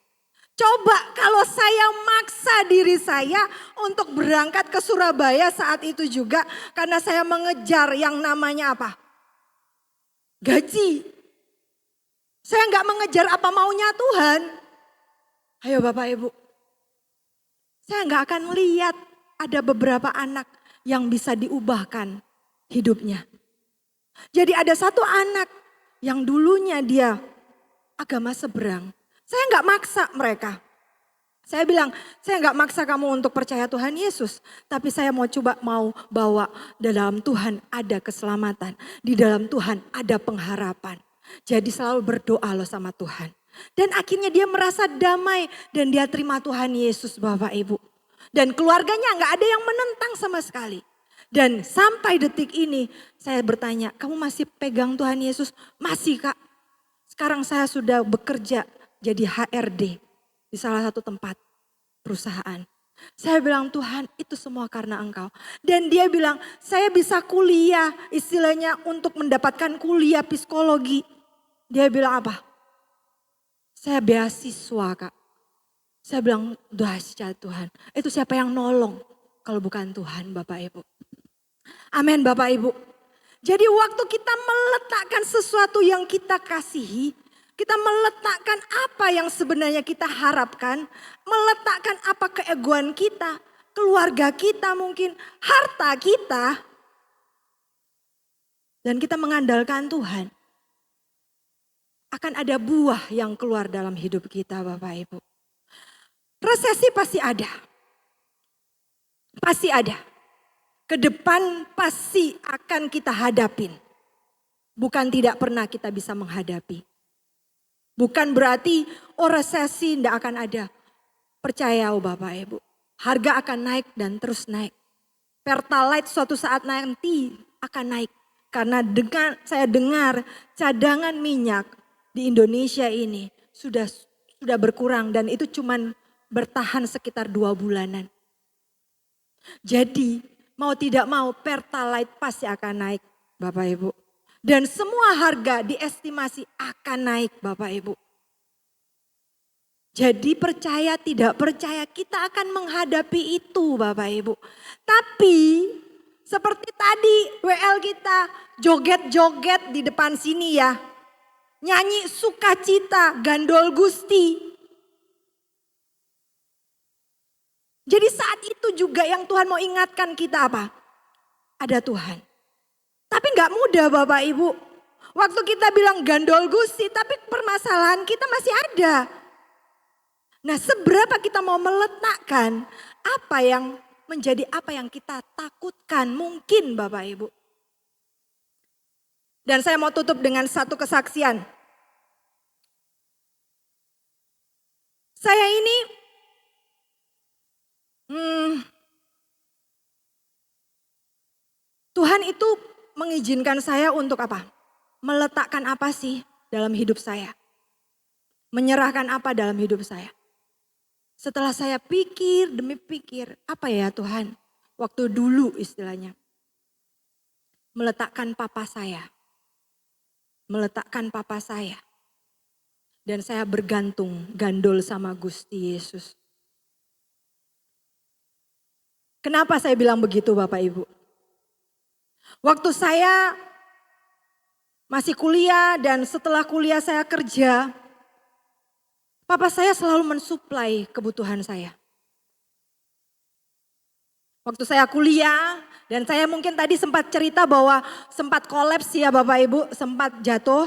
A: Coba kalau saya maksa diri saya untuk berangkat ke Surabaya saat itu juga. Karena saya mengejar yang namanya apa? Gaji. Saya nggak mengejar apa maunya Tuhan. Ayo Bapak Ibu. Saya nggak akan lihat ada beberapa anak yang bisa diubahkan hidupnya. Jadi ada satu anak yang dulunya dia agama seberang. Saya nggak maksa mereka. Saya bilang, saya nggak maksa kamu untuk percaya Tuhan Yesus. Tapi saya mau bawa di dalam Tuhan ada keselamatan. Di dalam Tuhan ada pengharapan. Jadi selalu berdoa loh sama Tuhan. Dan akhirnya dia merasa damai dan dia terima Tuhan Yesus Bapak Ibu. Dan keluarganya nggak ada yang menentang sama sekali. Dan sampai detik ini saya bertanya, kamu masih pegang Tuhan Yesus? Masih Kak. Sekarang saya sudah bekerja jadi HRD di salah satu tempat perusahaan. Saya bilang Tuhan itu semua karena Engkau. Dan dia bilang saya bisa kuliah istilahnya untuk mendapatkan kuliah psikologi. Dia bilang apa? Saya beasiswa Kak. Saya bilang dahsyat Tuhan. Itu siapa yang nolong kalau bukan Tuhan Bapak Ibu. Amin Bapak Ibu. Jadi waktu kita meletakkan sesuatu yang kita kasihi, kita meletakkan apa yang sebenarnya kita harapkan, meletakkan apa keegoan kita, keluarga kita mungkin, harta kita, dan kita mengandalkan Tuhan, akan ada buah yang keluar dalam hidup kita Bapak Ibu. Resesi pasti ada. Pasti ada. Ke depan pasti akan kita hadapin. Bukan tidak pernah kita bisa menghadapi. Bukan berarti resesi tidak akan ada. Percaya Bapak Ibu. Harga akan naik dan terus naik. Pertalite suatu saat nanti akan naik. Karena saya dengar cadangan minyak di Indonesia ini sudah berkurang. Dan itu cuman bertahan sekitar 2 bulanan. Jadi mau tidak mau Pertalite pasti akan naik Bapak Ibu. Dan semua harga diestimasi akan naik Bapak Ibu. Jadi percaya tidak percaya kita akan menghadapi itu Bapak Ibu. Tapi seperti tadi WL kita joget-joget di depan sini ya. Nyanyi sukacita gandol Gusti. Jadi saat itu juga yang Tuhan mau ingatkan kita apa? Ada Tuhan. Tapi gak mudah Bapak Ibu. Waktu kita bilang gandol Gusti tapi permasalahan kita masih ada. Nah seberapa kita mau meletakkan apa yang menjadi apa yang kita takutkan mungkin Bapak Ibu. Dan saya mau tutup dengan satu kesaksian. Saya ini Tuhan itu mengizinkan saya untuk apa? Meletakkan apa sih dalam hidup saya? Menyerahkan apa dalam hidup saya? Setelah saya pikir demi pikir, apa ya Tuhan? Waktu dulu istilahnya. Meletakkan papa saya. Meletakkan papa saya. Dan saya bergantung, gandol sama Gusti Yesus. Kenapa saya bilang begitu Bapak Ibu? Waktu saya masih kuliah dan setelah kuliah saya kerja, papa saya selalu mensuplai kebutuhan saya. Waktu saya kuliah dan saya mungkin tadi sempat cerita bahwa sempat kolaps ya Bapak Ibu, sempat jatuh.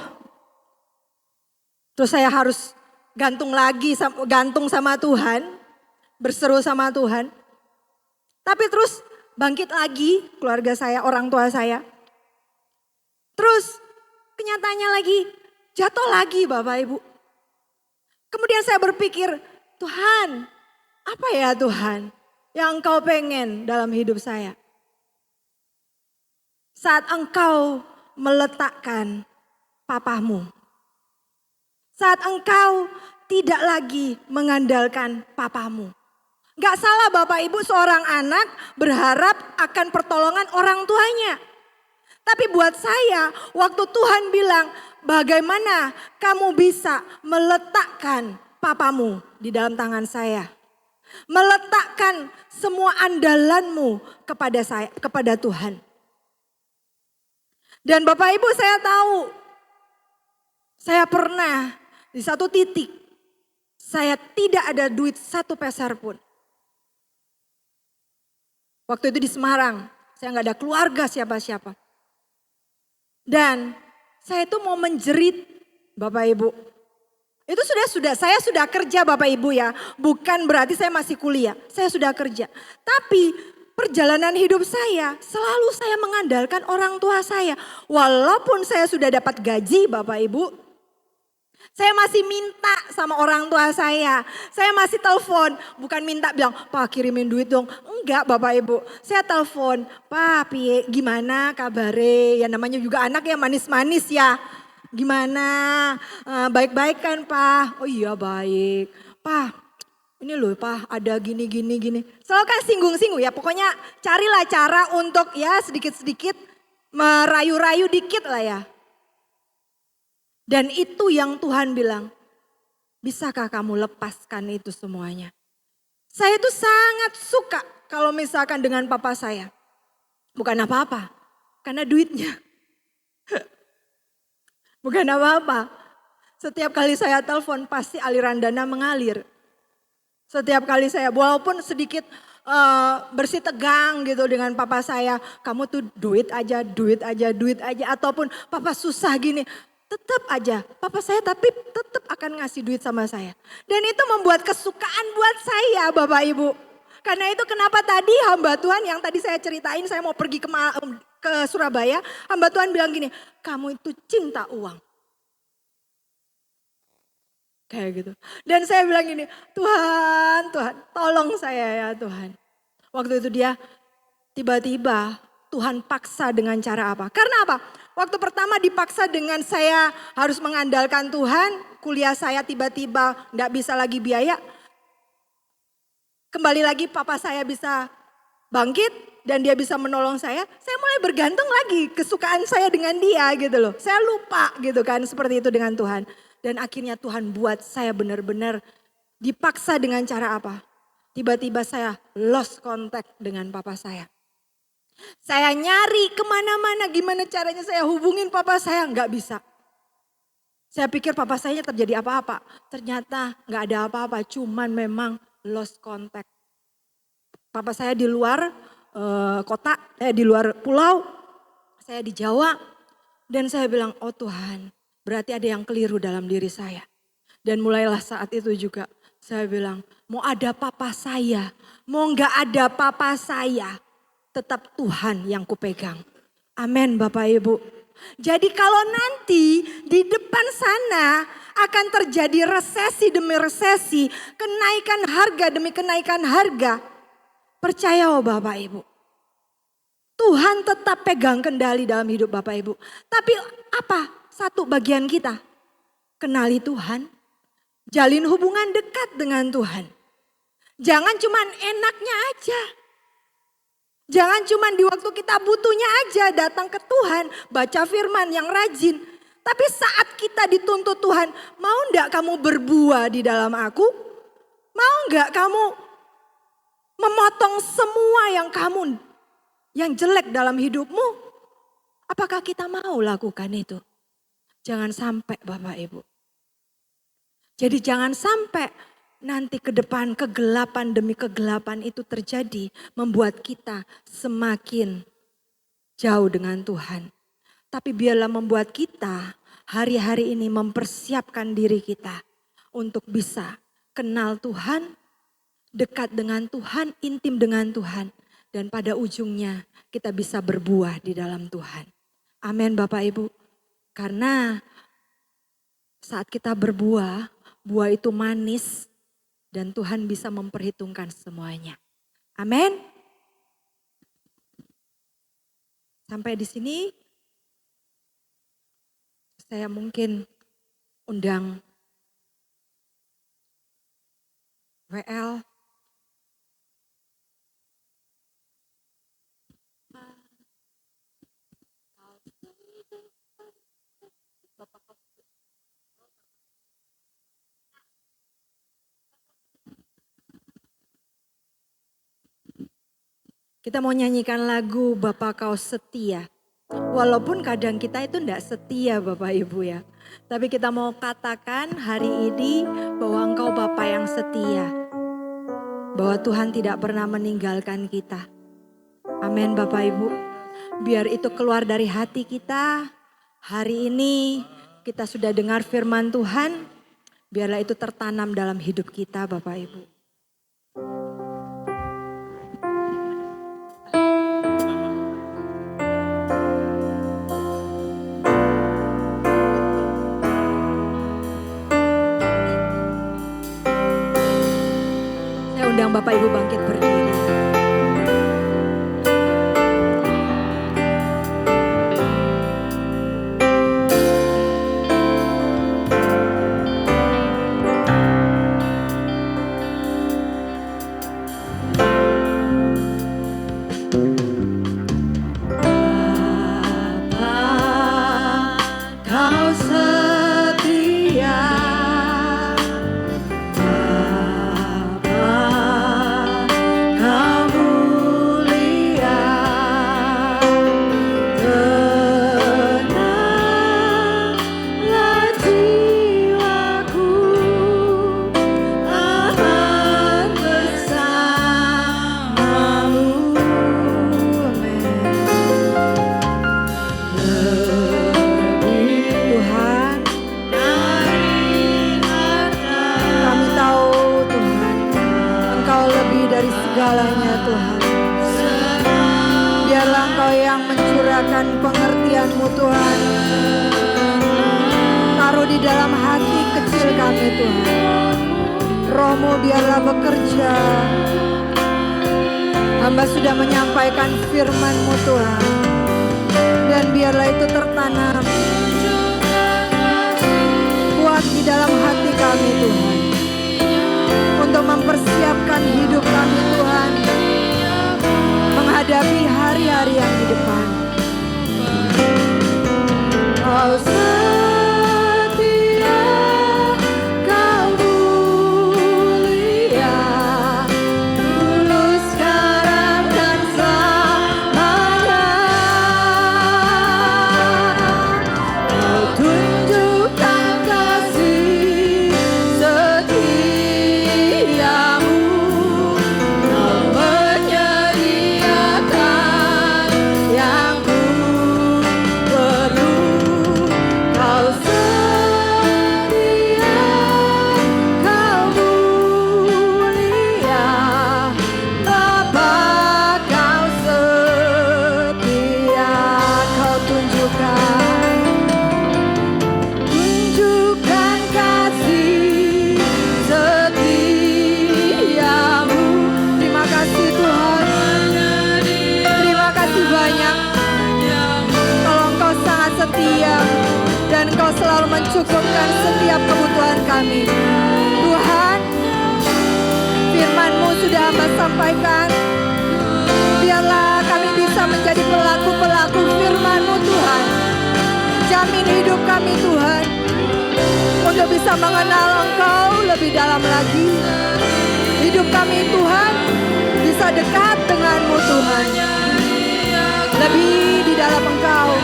A: Terus saya harus gantung sama Tuhan, berseru sama Tuhan. Tapi terus bangkit lagi keluarga saya, orang tua saya. Terus kenyataannya lagi jatuh lagi Bapak Ibu. Kemudian saya berpikir, Tuhan apa ya Tuhan yang Engkau pengen dalam hidup saya? Saat Engkau meletakkan papamu. Saat Engkau tidak lagi mengandalkan papamu. Gak salah Bapak Ibu seorang anak berharap akan pertolongan orang tuanya. Tapi buat saya waktu Tuhan bilang bagaimana kamu bisa meletakkan papamu di dalam tangan saya. Meletakkan semua andalanmu kepada Tuhan. Dan Bapak Ibu saya tahu, saya pernah di satu titik, saya tidak ada duit 1 peser pun. Waktu itu di Semarang, saya nggak ada keluarga siapa-siapa. Dan saya itu mau menjerit Bapak Ibu. Itu saya sudah kerja Bapak Ibu ya. Bukan berarti saya masih kuliah, saya sudah kerja. Tapi perjalanan hidup saya selalu saya mengandalkan orang tua saya. Walaupun saya sudah dapat gaji Bapak Ibu, saya masih minta sama orang tua saya. Saya masih telepon, bukan minta bilang, "Pak kirimin duit dong." Enggak Bapak Ibu, saya telepon, "Pak, piye, gimana kabare?" Ya namanya juga anak ya manis-manis ya. "Gimana? Baik-baik kan Pak?" "Oh iya baik." "Pak, ini loh Pak ada gini gini gini." Selalu kan singgung-singgung ya, pokoknya carilah cara untuk ya sedikit-sedikit merayu-rayu dikit lah ya. Dan itu yang Tuhan bilang, bisakah kamu lepaskan itu semuanya? Saya itu sangat suka kalau misalkan dengan papa saya. Bukan apa-apa, karena duitnya. Bukan apa-apa. Setiap kali saya telepon pasti aliran dana mengalir. Setiap kali saya, walaupun sedikit bersih tegang gitu dengan papa saya. "Kamu tuh duit aja, duit aja, duit aja." Ataupun papa susah gini. Tetap aja papa saya tapi tetap akan ngasih duit sama saya. Dan itu membuat kesukaan buat saya Bapak Ibu. Karena itu kenapa tadi hamba Tuhan yang tadi saya ceritain saya mau pergi ke Surabaya. Hamba Tuhan bilang gini, "Kamu itu cinta uang." Kayak gitu. Dan saya bilang gini, "Tuhan, Tuhan tolong saya ya Tuhan." Waktu itu dia tiba-tiba Tuhan paksa dengan cara apa? Karena apa? Waktu pertama dipaksa dengan saya harus mengandalkan Tuhan. Kuliah saya tiba-tiba gak bisa lagi biaya. Kembali lagi papa saya bisa bangkit dan dia bisa menolong saya. Saya mulai bergantung lagi kesukaan saya dengan dia gitu loh. Saya lupa gitu kan seperti itu dengan Tuhan. Dan akhirnya Tuhan buat saya benar-benar dipaksa dengan cara apa? Tiba-tiba saya lost contact dengan papa saya. Saya nyari kemana-mana gimana caranya saya hubungin papa saya nggak bisa. Saya pikir papa saya terjadi apa-apa. Ternyata nggak ada apa-apa cuman memang lost contact. Papa saya di luar kota, di luar pulau. Saya di Jawa dan saya bilang oh Tuhan berarti ada yang keliru dalam diri saya. Dan mulailah saat itu juga saya bilang mau ada papa saya, mau nggak ada papa saya. Tetap Tuhan yang kupegang. Amin Bapak Ibu. Jadi kalau nanti di depan sana akan terjadi resesi demi resesi. Kenaikan harga demi kenaikan harga. Percaya oh Bapak Ibu. Tuhan tetap pegang kendali dalam hidup Bapak Ibu. Tapi apa? Satu bagian kita. Kenali Tuhan. Jalin hubungan dekat dengan Tuhan. Jangan cuman enaknya aja. Jangan cuma di waktu kita butuhnya aja datang ke Tuhan, baca firman yang rajin. Tapi saat kita dituntut Tuhan, mau enggak kamu berbuah di dalam aku? Mau enggak kamu memotong semua yang jelek dalam hidupmu? Apakah kita mau lakukan itu? Jangan sampai Bapak Ibu. Jadi jangan sampai nanti ke depan kegelapan demi kegelapan itu terjadi membuat kita semakin jauh dengan Tuhan. Tapi biarlah membuat kita hari-hari ini mempersiapkan diri kita untuk bisa kenal Tuhan, dekat dengan Tuhan, intim dengan Tuhan. Dan pada ujungnya kita bisa berbuah di dalam Tuhan. Amin Bapak Ibu. Karena saat kita berbuah, buah itu manis. Dan Tuhan bisa memperhitungkan semuanya. Amin. Sampai di sini saya mungkin undang WL. Kita mau nyanyikan lagu Bapa Kau Setia. Walaupun kadang kita itu enggak setia Bapak Ibu ya. Tapi kita mau katakan hari ini bahwa Engkau Bapa yang setia. Bahwa Tuhan tidak pernah meninggalkan kita. Amin Bapak Ibu. Biar itu keluar dari hati kita. Hari ini kita sudah dengar firman Tuhan, biarlah itu tertanam dalam hidup kita Bapak Ibu. Saya undang Bapak Ibu bangkit berdiri. Pengertian-Mu Tuhan, taruh di dalam hati kecil kami Tuhan. Roh-Mu biarlah bekerja. Hamba sudah menyampaikan firman-Mu Tuhan, dan biarlah itu tertanam kuat di dalam hati kami Tuhan, untuk mempersiapkan hidup kami Tuhan, menghadapi hari-hari yang di depan. Kau setia, Kau mulia, dulu sekarang dan selamanya. Kau tunjukkan kasih setiamu, Kau menyediakan yang dan Engkau selalu mencukupkan setiap kebutuhan kami. Tuhan, firman-Mu sudah Hamba sampaikan. Biarlah kami bisa menjadi pelaku-pelaku firman-Mu Tuhan. Jamin hidup kami Tuhan, untuk bisa mengenal Engkau lebih dalam lagi. Hidup kami Tuhan bisa dekat dengan-Mu Tuhan, lebih di dalam Engkau,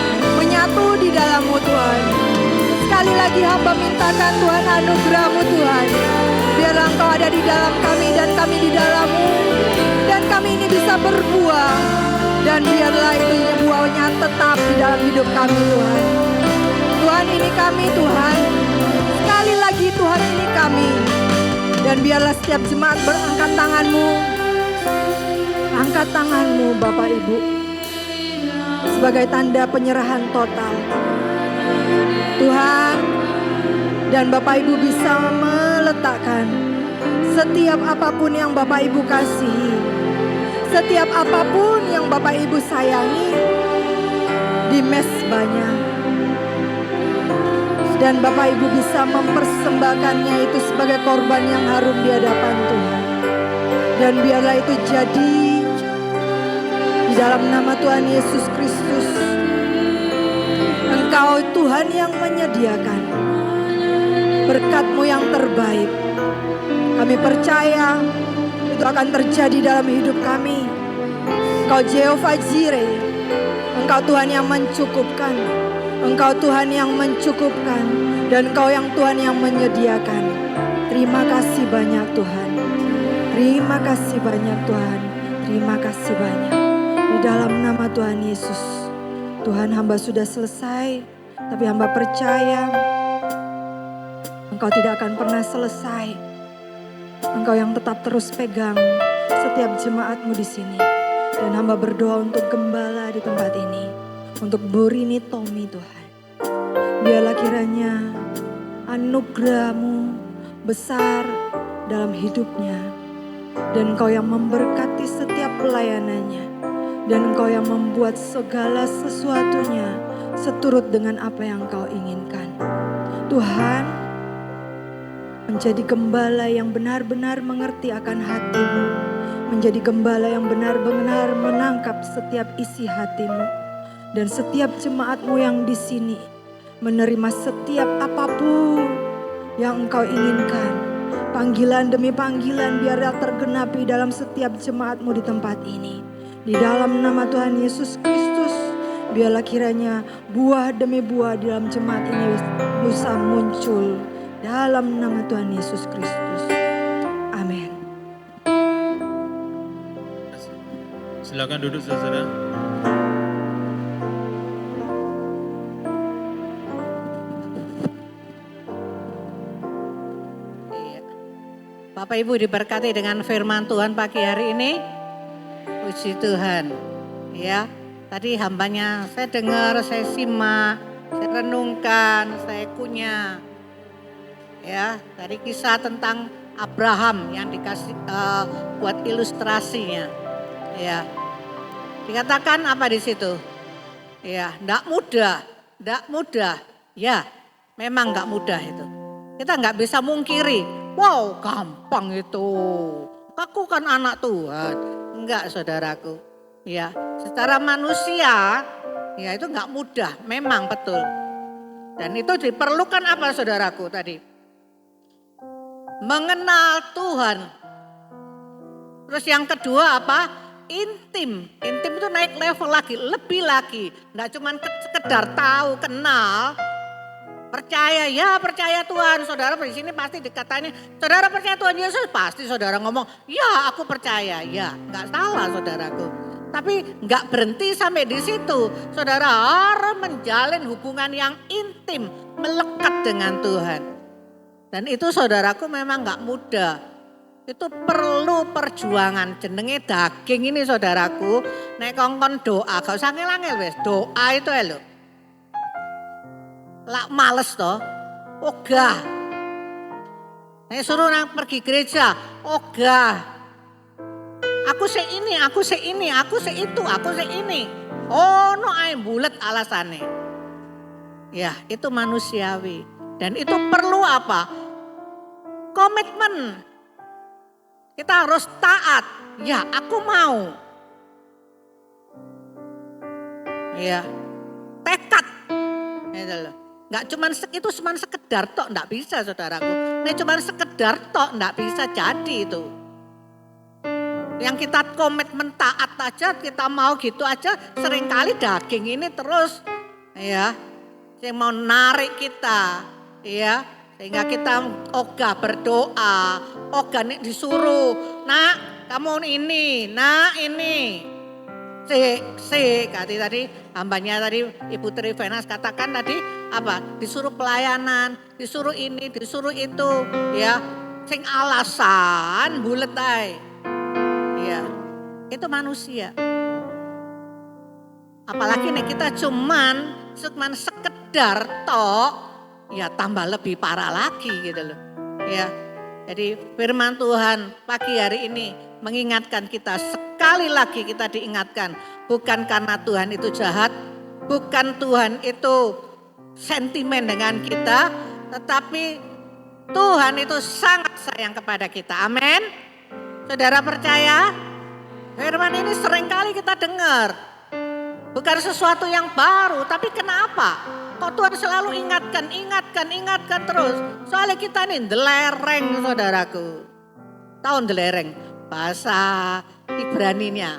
A: menyatu di dalam-Mu Tuhan. Sekali lagi hamba mintakan Tuhan anugerah-Mu Tuhan, biarlah Engkau ada di dalam kami dan kami di dalam-Mu, dan kami ini bisa berbuah, dan biarlah itu buahnya tetap di dalam hidup kami Tuhan. Tuhan, ini kami Tuhan, sekali lagi Tuhan, ini kami, dan biarlah setiap jemaat berangkat tangan-Mu. Angkat tangan-Mu Bapak Ibu, sebagai tanda penyerahan total. Tuhan, dan Bapak Ibu bisa meletakkan setiap apapun yang Bapak Ibu kasihi, setiap apapun yang Bapak Ibu sayangi di mezbahnya, dan Bapak Ibu bisa mempersembahkannya itu sebagai korban yang harum di hadapan Tuhan. Dan biarlah itu jadi di dalam nama Tuhan Yesus Kristus. Engkau Tuhan yang menyediakan berkat-Mu yang terbaik. Kami percaya itu akan terjadi dalam hidup kami. Engkau Jehovah Jireh, Engkau Tuhan yang mencukupkan, Engkau Tuhan yang mencukupkan, dan Engkau yang Tuhan yang menyediakan. Terima kasih banyak Tuhan. Terima kasih banyak Tuhan. Terima kasih banyak. Di dalam nama Tuhan Yesus, Tuhan, hamba sudah selesai Tapi hamba percaya Engkau tidak akan pernah selesai. Engkau yang tetap terus pegang setiap jemaat-Mu di sini. Dan hamba berdoa untuk gembala di tempat ini. Untuk Burini Tommy Tuhan. Biarlah kiranya anugerah-Mu besar dalam hidupnya. Dan Engkau yang memberkati setiap pelayanannya. Dan Engkau yang membuat segala sesuatunya seturut dengan apa yang Engkau inginkan. Tuhan, menjadi gembala yang benar-benar mengerti akan hati-Mu. Menjadi gembala yang benar-benar menangkap setiap isi hati-Mu. Dan setiap jemaat-Mu yang di sini menerima setiap apapun yang Engkau inginkan. Panggilan demi panggilan biarlah tergenapi dalam setiap jemaat-Mu di tempat ini. Di dalam nama Tuhan Yesus Kristus, biarlah kiranya buah demi buah di dalam jemaat ini bisa muncul. Dalam nama Tuhan Yesus Kristus. Amin.
B: Silakan duduk saudara.
C: Bapak Ibu diberkati dengan firman Tuhan pagi hari ini. Puji Tuhan. Ya, tadi hambanya saya dengar, saya simak, saya renungkan, saya kunyah. Ya, dari kisah tentang Abraham yang dikasih buat ilustrasinya. Ya, dikatakan apa di situ? Ya, enggak mudah. Ya, memang enggak mudah itu. Kita enggak bisa mungkiri. Wow, gampang itu. Aku kan anak Tuhan. Enggak, saudaraku. Ya, secara manusia, ya itu enggak mudah. Memang betul. Dan itu diperlukan apa, saudaraku tadi? Mengenal Tuhan. Terus yang kedua apa? Intim. Intim itu naik level lagi, lebih lagi. Enggak cuma sekedar tahu, kenal. Percaya, ya percaya Tuhan. Saudara di sini pasti dikatanya, saudara percaya Tuhan Yesus, pasti saudara ngomong, ya aku percaya. Ya, enggak salah saudaraku. Tapi enggak berhenti sampai di situ. Saudara harus menjalin hubungan yang intim, melekat dengan Tuhan. Dan itu saudaraku memang enggak mudah. Itu perlu perjuangan. Jenenge daging ini saudaraku. Nek kongkon doa, gak usah ngel-ngel wes. Doa itu lho. Lak males toh. Ogah. Nek suruh nang pergi gereja, ogah. Aku se ini, aku se ini, aku se itu, aku se ini. Oh no ae bulet alasane. Ya, itu manusiawi. Dan itu perlu apa? Komitmen. Kita harus taat. Ya, aku mau. Ya, tekad. Gitu loh. Nggak cuman itu cuma sekedar tok, enggak bisa saudaraku. Ini cuma sekedar tok, enggak bisa jadi itu. Yang kita komitmen taat aja, kita mau gitu aja, seringkali daging ini terus ya, yang mau narik kita, ya, sehingga kita ogah berdoa, ogah nih disuruh, nak kamu ini, nak ini, tadi hambanya tadi Ibu Trivenas katakan tadi apa? Disuruh pelayanan, disuruh ini, disuruh itu, ya, sing alasan bulet ae. Ya, itu manusia. Apalagi nih kita cuman sekedar tok, ya tambah lebih parah lagi gitu loh. Ya, jadi firman Tuhan pagi hari ini mengingatkan kita, sekali lagi kita diingatkan, bukan karena Tuhan itu jahat, bukan Tuhan itu sentimen dengan kita, tetapi Tuhan itu sangat sayang kepada kita. Amin. Saudara percaya? Firman ini seringkali kita dengar. Bukan sesuatu yang baru, tapi kenapa? Kok Tuhan selalu ingatkan terus. Soalnya kita ini delereng saudaraku. Tahu delereng? Bahasa Ibraninya.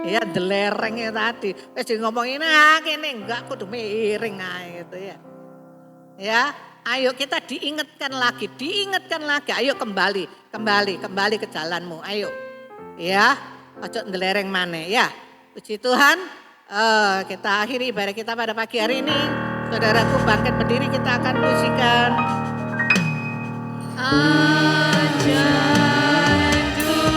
C: Ya delerengnya tadi. Wes ngomongin kene enggak kudu miring gitu ya. Ya, ayo kita diingatkan lagi. Ayo kembali ke jalanmu. Ayo. Ya, ojo ndelereng maneh ya. Puji Tuhan, kita akhiri ibadah kita pada pagi hari ini. Saudaraku bangkit berdiri, kita akan pujikan. Ajaib Tuhan, ajaib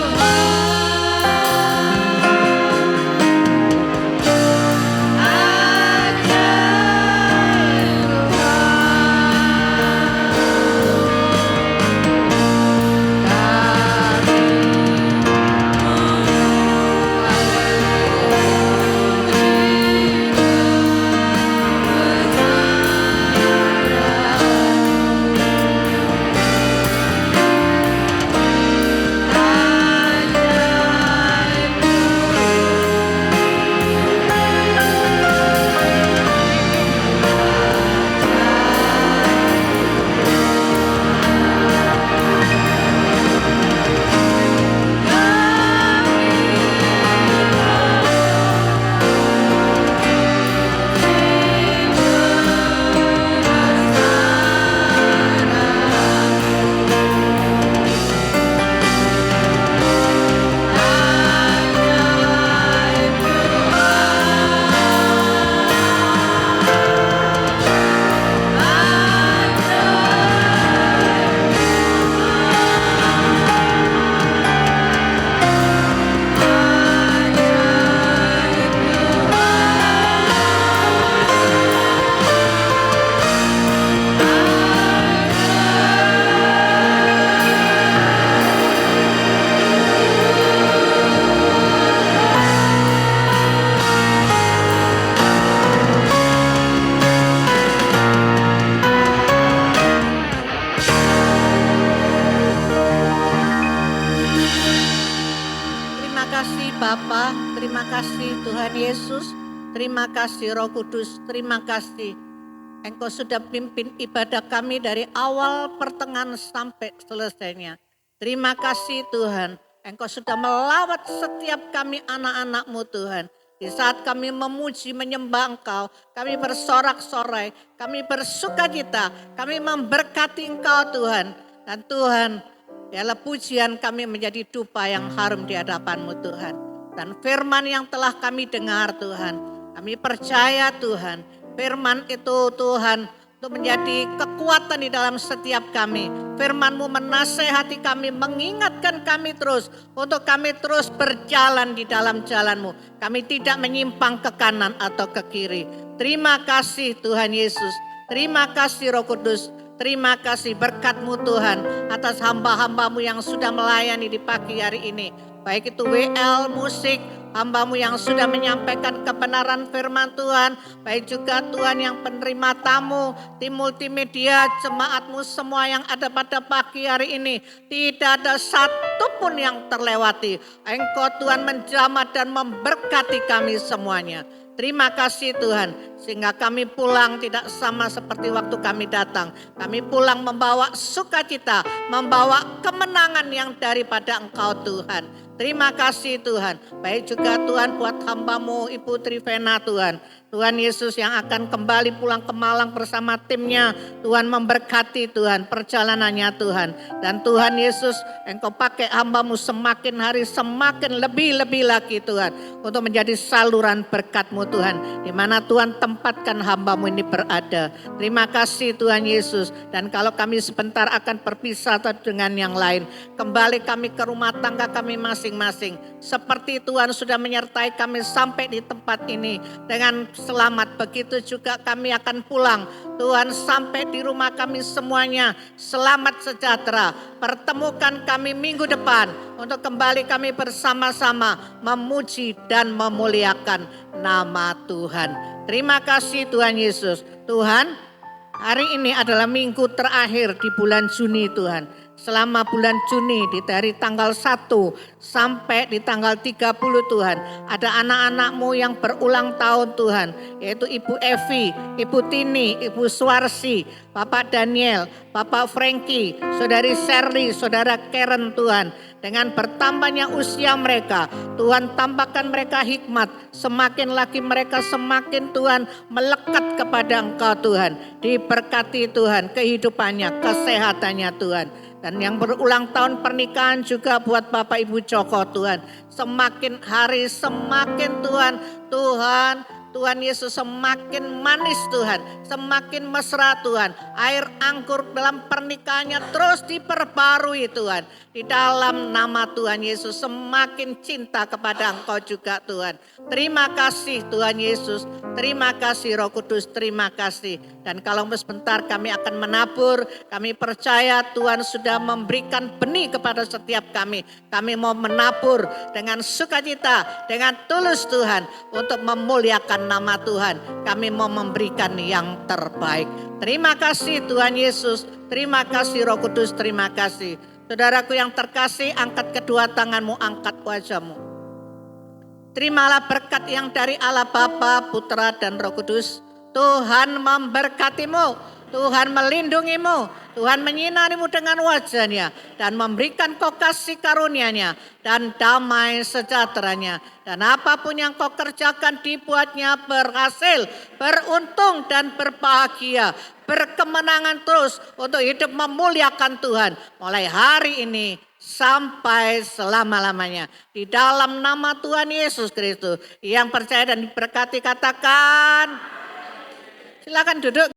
C: Bapa, terima kasih Tuhan Yesus, terima kasih Roh Kudus, terima kasih Engkau sudah pimpin ibadah kami dari awal pertengahan sampai selesainya. Terima kasih Tuhan, Engkau sudah melawat setiap kami anak-anak-Mu Tuhan. Di saat kami memuji menyembah Engkau, kami bersorak-sorai, kami bersukacita, kami memberkati Engkau Tuhan. Dan Tuhan, biarlah pujian kami menjadi dupa yang harum di hadapan-Mu Tuhan. Dan firman yang telah kami dengar Tuhan, kami percaya Tuhan, firman itu Tuhan untuk menjadi kekuatan di dalam setiap kami. Firman-Mu menasehati kami, mengingatkan kami terus untuk kami terus berjalan di dalam jalan-Mu. Kami tidak menyimpang ke kanan atau ke kiri. Terima kasih Tuhan Yesus, terima kasih Roh Kudus. Terima kasih berkat-Mu Tuhan atas hamba-hamba-Mu yang sudah melayani di pagi hari ini. Baik itu WL, musik, hamba-Mu yang sudah menyampaikan kebenaran firman Tuhan. Baik juga Tuhan yang penerima tamu, tim multimedia, jemaat-Mu semua yang ada pada pagi hari ini. Tidak ada satupun yang terlewati. Engkau Tuhan menjamah dan memberkati kami semuanya. Terima kasih Tuhan, sehingga kami pulang tidak sama seperti waktu kami datang. Kami pulang membawa sukacita, membawa kemenangan yang daripada Engkau Tuhan. Terima kasih Tuhan, baik juga Tuhan buat hamba-Mu Ibu Trivena Tuhan. Tuhan Yesus yang akan kembali pulang ke Malang bersama timnya. Tuhan memberkati Tuhan perjalanannya Tuhan. Dan Tuhan Yesus Engkau pakai hamba-Mu semakin hari semakin lebih-lebih lagi Tuhan. Untuk menjadi saluran berkat-Mu Tuhan. Di mana Tuhan tempatkan hamba-Mu ini berada. Terima kasih Tuhan Yesus. Dan kalau kami sebentar akan berpisah dengan yang lain. Kembali kami ke rumah tangga kami masing-masing. Seperti Tuhan sudah menyertai kami sampai di tempat ini dengan selamat, begitu juga kami akan pulang. Tuhan sampai di rumah kami semuanya selamat sejahtera. Pertemukan kami minggu depan untuk kembali kami bersama-sama memuji dan memuliakan nama Tuhan. Terima kasih Tuhan Yesus. Tuhan, hari ini adalah minggu terakhir di bulan Juni Tuhan. Selama bulan Juni dari tanggal 1 sampai di tanggal 30 Tuhan. Ada anak-anak-Mu yang berulang tahun Tuhan. Yaitu Ibu Evi, Ibu Tini, Ibu Suarsi, Bapak Daniel, Bapak Frankie, Saudari Shirley, Saudara Karen Tuhan. Dengan bertambahnya usia mereka, Tuhan tambahkan mereka hikmat. Semakin lagi mereka semakin Tuhan melekat kepada Engkau Tuhan. Diberkati Tuhan kehidupannya, kesehatannya Tuhan. Dan yang berulang tahun pernikahan juga buat Bapak Ibu Joko Tuhan. Semakin hari semakin Tuhan Tuhan Yesus semakin manis Tuhan, semakin mesra Tuhan. Air anggur dalam pernikahannya terus diperbarui Tuhan. Di dalam nama Tuhan Yesus semakin cinta kepada Engkau juga Tuhan. Terima kasih Tuhan Yesus, terima kasih Roh Kudus, terima kasih. Dan kalau sebentar kami akan menabur, kami percaya Tuhan sudah memberikan benih kepada setiap kami. Kami mau menabur dengan sukacita, dengan tulus Tuhan untuk memuliakan nama Tuhan. Kami mau memberikan yang terbaik. Terima kasih Tuhan Yesus, terima kasih Roh Kudus, terima kasih. Saudaraku yang terkasih, angkat kedua tanganmu, angkat wajahmu. Terimalah berkat yang dari Allah Bapa, Putra dan Roh Kudus. Tuhan memberkatimu, Tuhan melindungimu, Tuhan menyinarimu dengan wajahnya dan memberikan kau kasih karunia-Nya dan damai sejahteranya. Dan apapun yang kau kerjakan dibuatnya berhasil, beruntung dan berbahagia, berkemenangan terus untuk hidup memuliakan Tuhan mulai hari ini sampai selama-lamanya. Di dalam nama Tuhan Yesus Kristus yang percaya dan diberkati katakan, silakan duduk.